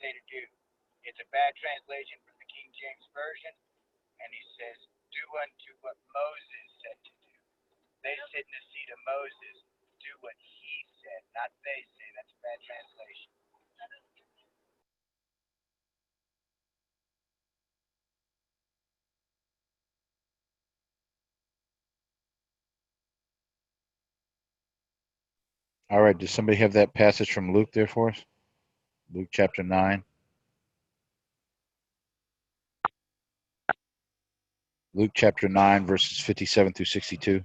[SPEAKER 12] say to do. It's a bad translation from the King James Version, and he says, "Do unto what Moses said to do." They sit in the seat of Moses. Do what he said, not they say. That's a bad translation.
[SPEAKER 1] All right, does somebody have that passage from Luke there for us? Luke chapter 9. Luke chapter 9, verses 57 through 62.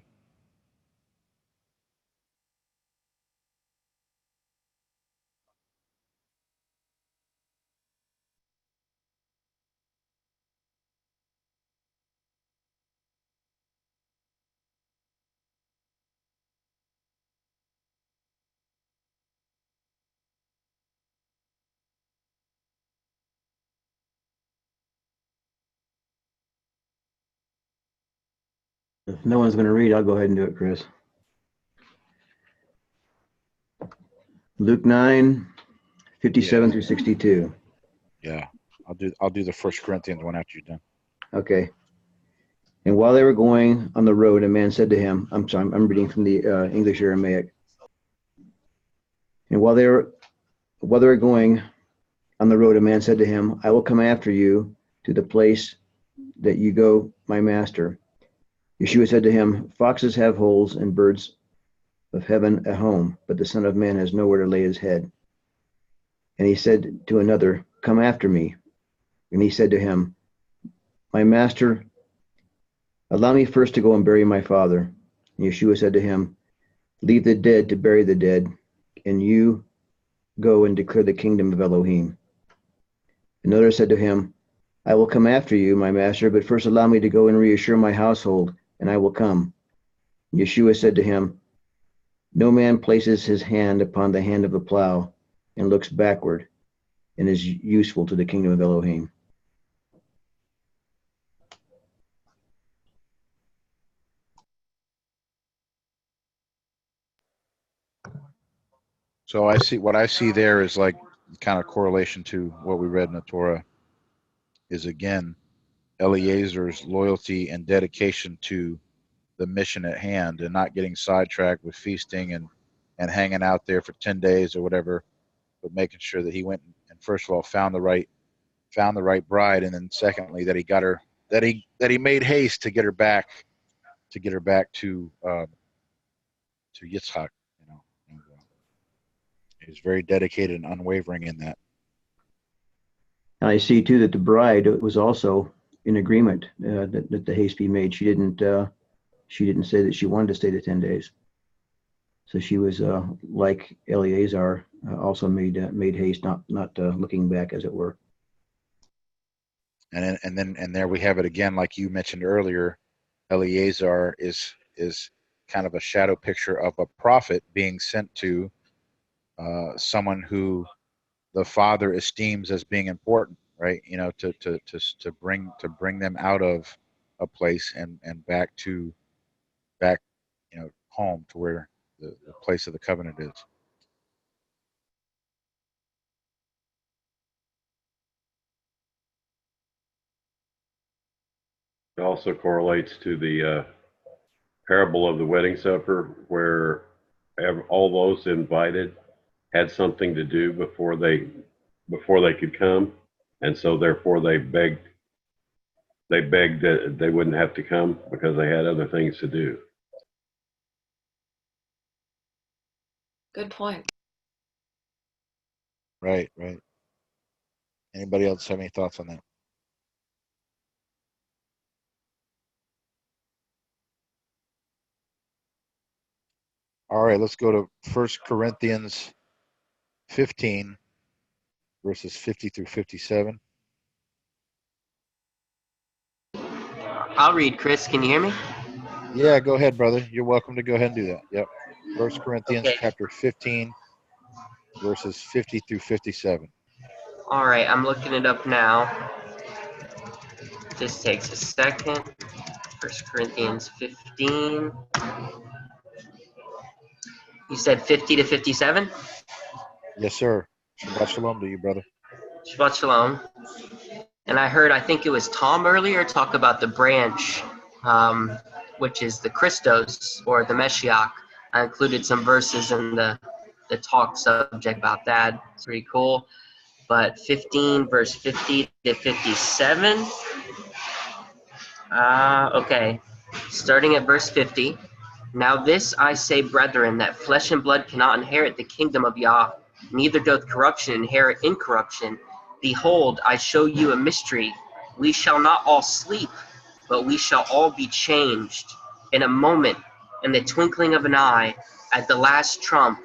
[SPEAKER 6] If no one's going to read, I'll go ahead and do it, Chris. Luke 9, 57 through 62.
[SPEAKER 1] Yeah, I'll do the 1 Corinthians one after you're done.
[SPEAKER 6] Okay. And while they were going on the road, a man said to him, I'm reading from the English Aramaic. And while they were going on the road, a man said to him, "I will come after you to the place that you go, my master." Yeshua said to him, Foxes have holes and birds of heaven a home, but the Son of Man has nowhere to lay his head. And he said to another, Come after me. And he said to him, My master, allow me first to go and bury my father. And Yeshua said to him, Leave the dead to bury the dead, and you go and declare the kingdom of Elohim. Another said to him, I will come after you, my master, but first allow me to go and reassure my household, and I will come. Yeshua said to him, No man places his hand upon the hand of the plow and looks backward and is useful to the kingdom of Elohim.
[SPEAKER 1] So what I see there is like kind of correlation to what we read in the Torah is again Eliezer's loyalty and dedication to the mission at hand and not getting sidetracked with feasting and hanging out there for 10 days or whatever, but making sure that he went and first of all found the right bride, and then secondly that he got her, that he made haste to get her back to Yitzhak, you know. And, he was very dedicated and unwavering in that.
[SPEAKER 6] And I see too that the bride was also in agreement that the haste be made. She didn't say that she wanted to stay the 10 days. So she was like Eleazar, also made haste, not looking back, as it were.
[SPEAKER 1] And there we have it again, like you mentioned earlier. Eleazar is kind of a shadow picture of a prophet being sent to someone who the father esteems as being important, right? You know, to bring them out of a place and back, you know, home to where the place of the covenant is.
[SPEAKER 13] It also correlates to the parable of the wedding supper, where all those invited had something to do before they could come, and so therefore they begged that they wouldn't have to come because they had other things to do.
[SPEAKER 2] Good point.
[SPEAKER 1] Right. Anybody else have any thoughts on that? All right, let's go to 1 Corinthians 15, verses 50 through 57.
[SPEAKER 14] I'll read, Chris. Can you hear me?
[SPEAKER 1] Yeah, go ahead, brother. You're welcome to go ahead and do that. Yep. 1 Corinthians chapter 15, verses 50 through 57.
[SPEAKER 14] All right, I'm looking it up now. This takes a second. 1 Corinthians 15. You said 50 to 57?
[SPEAKER 1] Yes, sir. Shabbat shalom to you, brother.
[SPEAKER 14] Shabbat shalom. And I think it was Tom earlier, talk about the branch, which is the Christos, or the Meshiach. I included some verses in the talk subject about that. It's pretty cool. But 15, verse 50 to 57. Okay. Starting at verse 50. Now this I say, brethren, that flesh and blood cannot inherit the kingdom of Yah, neither doth corruption inherit incorruption. Behold, I show you a mystery. We shall not all sleep, but we shall all be changed in a moment, in the twinkling of an eye, at the last trump.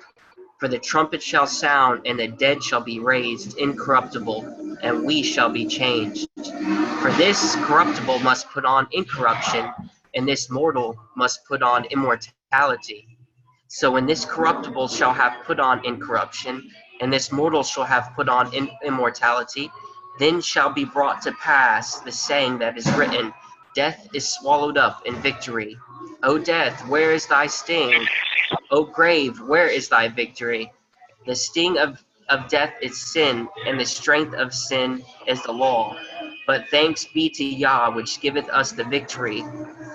[SPEAKER 14] For the trumpet shall sound, and the dead shall be raised incorruptible, and we shall be changed. For this corruptible must put on incorruption, and this mortal must put on immortality. So when this corruptible shall have put on incorruption, and this mortal shall have put on immortality, then shall be brought to pass the saying that is written, Death is swallowed up in victory. O death, where is thy sting? O grave, where is thy victory? The sting of death is sin, and the strength of sin is the law. But thanks be to Yah, which giveth us the victory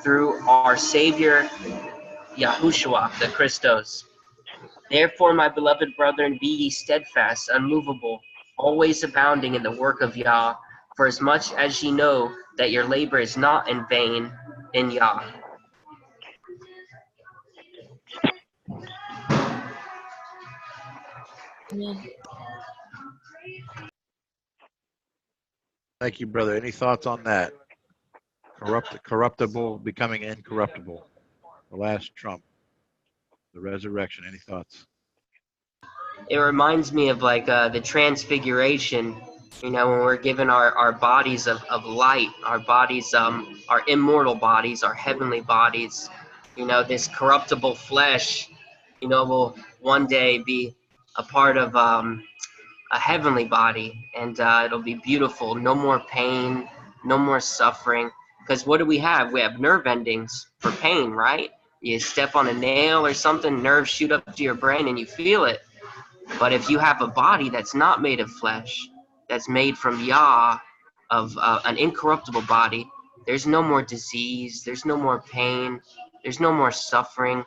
[SPEAKER 14] through our Savior, Yahushua, the Christos. Therefore, my beloved brethren, be ye steadfast, unmovable, always abounding in the work of Yah, for as much as ye know that your labor is not in vain in Yah.
[SPEAKER 2] Amen.
[SPEAKER 1] Thank you, brother. Any thoughts on that? Corruptible becoming incorruptible. The last trump. The resurrection. Any thoughts?
[SPEAKER 14] It reminds me of like the transfiguration, you know, when we're given our bodies of light, our bodies, our immortal bodies, our heavenly bodies, you know, this corruptible flesh, you know, will one day be a part of a heavenly body, and it'll be beautiful. No more pain, no more suffering. Because what do we have? We have nerve endings for pain, right? You step on a nail or something, nerves shoot up to your brain and you feel it. But if you have a body that's not made of flesh, that's made from Yah, of an incorruptible body, there's no more disease, there's no more pain, there's no more suffering.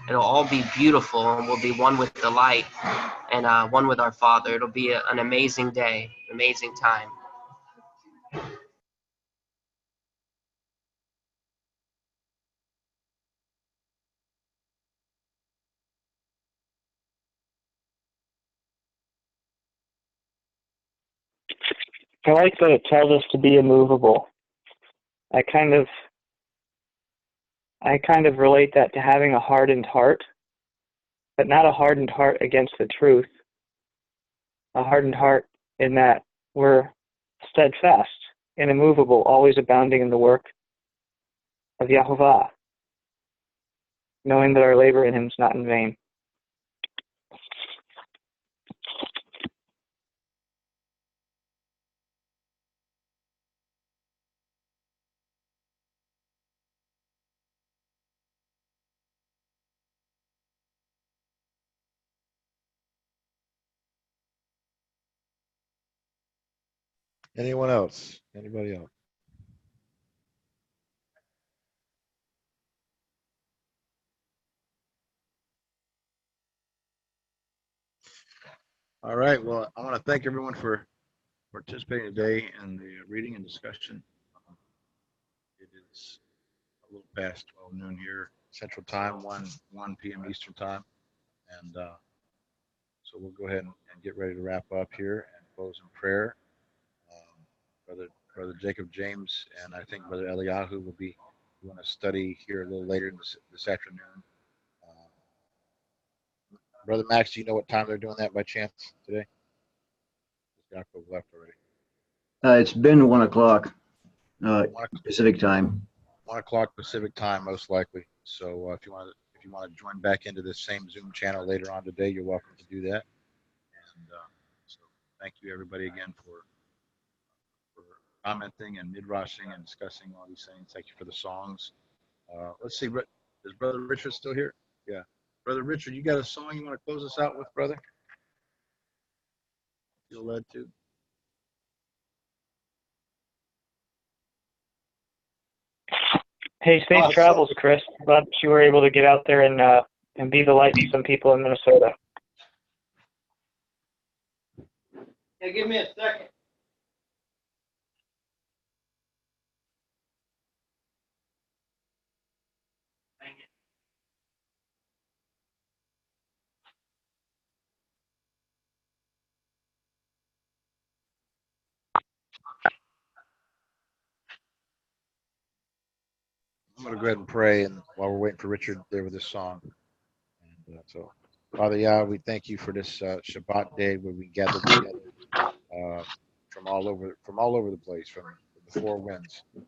[SPEAKER 14] It'll all be beautiful, and we'll be one with the light and one with our Father. It'll be an amazing day, amazing time.
[SPEAKER 10] I like that it tells us to be immovable. I kind of relate that to having a hardened heart, but not a hardened heart against the truth. A hardened heart in that we're steadfast and immovable, always abounding in the work of Yahovah, knowing that our labor in him is not in vain.
[SPEAKER 1] Anyone else? Anybody else? All right. Well, I want to thank everyone for participating today in the reading and discussion. It is a little past 12 noon here, Central Time, 1 p.m. Eastern Time. And so we'll go ahead and get ready to wrap up here and close in prayer. Brother Jacob James and I think Brother Eliyahu will be going to study here a little later this afternoon. Brother Max, do you know what time they're doing that by chance today? Jacob left already.
[SPEAKER 6] It's been 1 o'clock Pacific time.
[SPEAKER 1] 1 o'clock Pacific time, most likely. So if you want to join back into this same Zoom channel later on today, you're welcome to do that. And so thank you everybody again for commenting and midrashing and discussing all these things. Thank you for the songs. Let's see, is Brother Richard still here? Yeah. Brother Richard, you got a song you want to close us out with, brother? Feel led to?
[SPEAKER 10] Hey, safe travels, Chris. Glad you were able to get out there and be the light to some people in Minnesota.
[SPEAKER 7] Hey, give me a second.
[SPEAKER 1] I'm going to go ahead and pray, and while we're waiting for Richard there with this song. And so, Father Yah, we thank you for this Shabbat day where we gather together from all over the place, from the four winds, and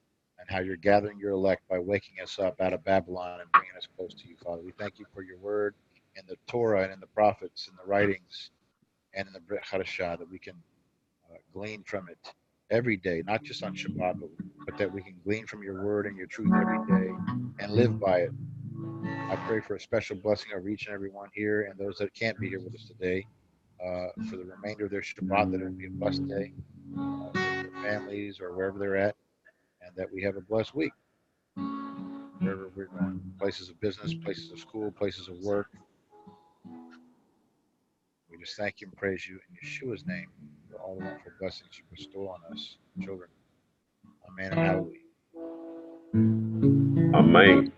[SPEAKER 1] how you're gathering your elect by waking us up out of Babylon and bringing us close to you, Father. We thank you for your word in the Torah and in the prophets and the writings and in the Brit Hadasha, that we can glean from it every day, not just on Shabbat, but that we can glean from your word and your truth every day and live by it. I pray for a special blessing over each and every one here and those that can't be here with us today for the remainder of their Shabbat, that it will be a blessed day for their families or wherever they're at, and that we have a blessed week wherever we're going, places of business, places of school, places of work. We just thank you and praise you in Yeshua's name for all the wonderful blessings you bestow on us, children. Amen and hallelujah.
[SPEAKER 13] Amen.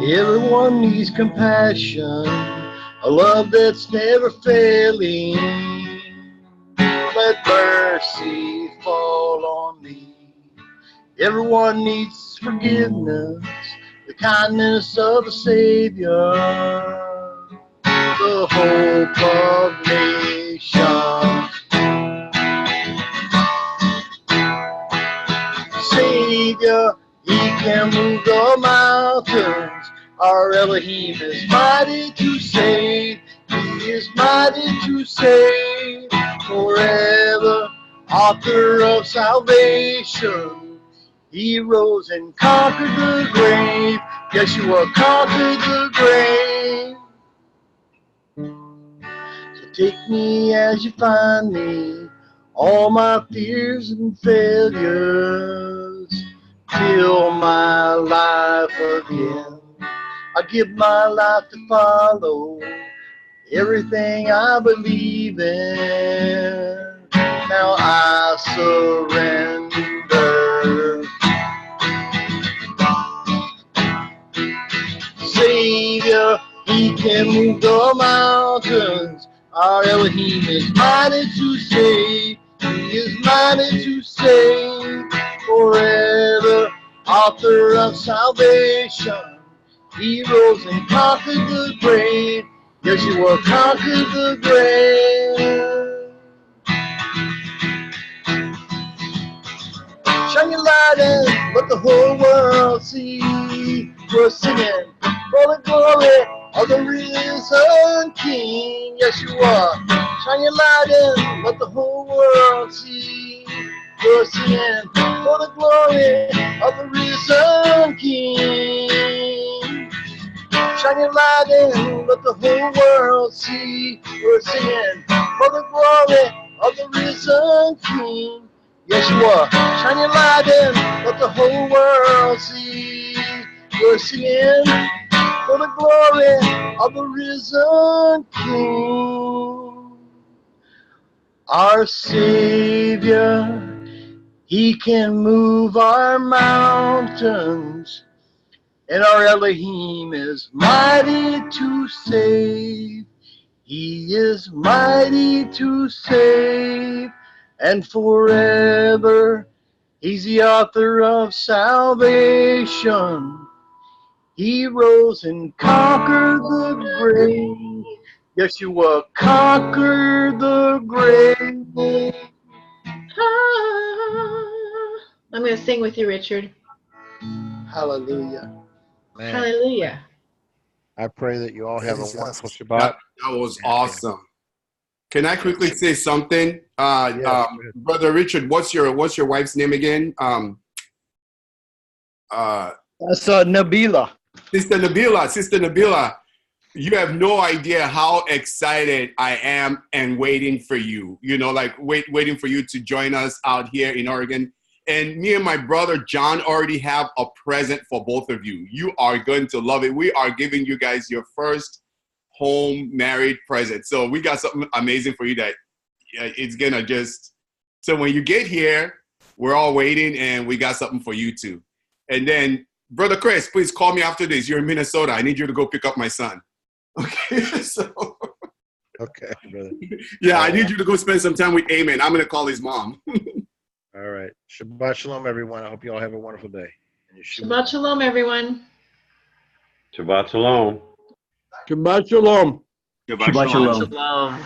[SPEAKER 7] Everyone needs compassion, a love that's never failing. Let mercy fall on me. Everyone needs forgiveness, the kindness of the Savior, the hope of nations. Savior, He can move the mountains. Our Elohim is mighty to save. He is mighty to save forever. Author of salvation. He rose and conquered the grave. Yeshua conquered the grave. So take me as you find me. All my fears and failures. Fill my life again. I give my life to follow everything I believe in. Now I surrender. Savior, He can move the mountains. Our Elohim is mighty to save. He is mighty to save forever. Author of salvation. He rose and conquered the grave. Yeshua conquered the grave. Shine your light and let the whole world see. We're singing for the glory of the risen King. Yeshua, shine your light and let the whole world see. We're singing for the glory of the risen King. Shine your light and let the whole world see. We're singing for the glory of the risen King. Yeshua, shine your light and let the whole world see. We're singing for the glory of the risen King. Our Savior, He can move our mountains. And our Elohim is mighty to save. He is mighty to save. And forever, He's the author of salvation. He rose and conquered the grave. Yeshua conquered the grave.
[SPEAKER 4] I'm going to sing with you, Richard.
[SPEAKER 7] Hallelujah.
[SPEAKER 1] Man,
[SPEAKER 4] Hallelujah.
[SPEAKER 1] I pray that you all have a wonderful Shabbat.
[SPEAKER 3] That was awesome. Can I quickly say something? Brother Richard, what's your wife's name again?
[SPEAKER 7] That's Nabila.
[SPEAKER 3] Sister Nabila, you have no idea how excited I am and waiting for you. You know, like waiting for you to join us out here in Oregon. And me and my brother John already have a present for both of you. You are going to love it. We are giving you guys your first home married present. So we got something amazing for you that it's going to just, so when you get here, we're all waiting and we got something for you too. And then Brother Chris, please call me after this. You're in Minnesota. I need you to go pick up my son. Okay. So.
[SPEAKER 1] Okay, brother.
[SPEAKER 3] Yeah, I need you to go spend some time with Amen. I'm going to call his mom.
[SPEAKER 1] All right. Shabbat shalom, everyone. I hope you all have a wonderful day.
[SPEAKER 4] Shabbat shalom, everyone.
[SPEAKER 13] Shabbat shalom.
[SPEAKER 7] Shabbat shalom.
[SPEAKER 14] Shabbat shalom.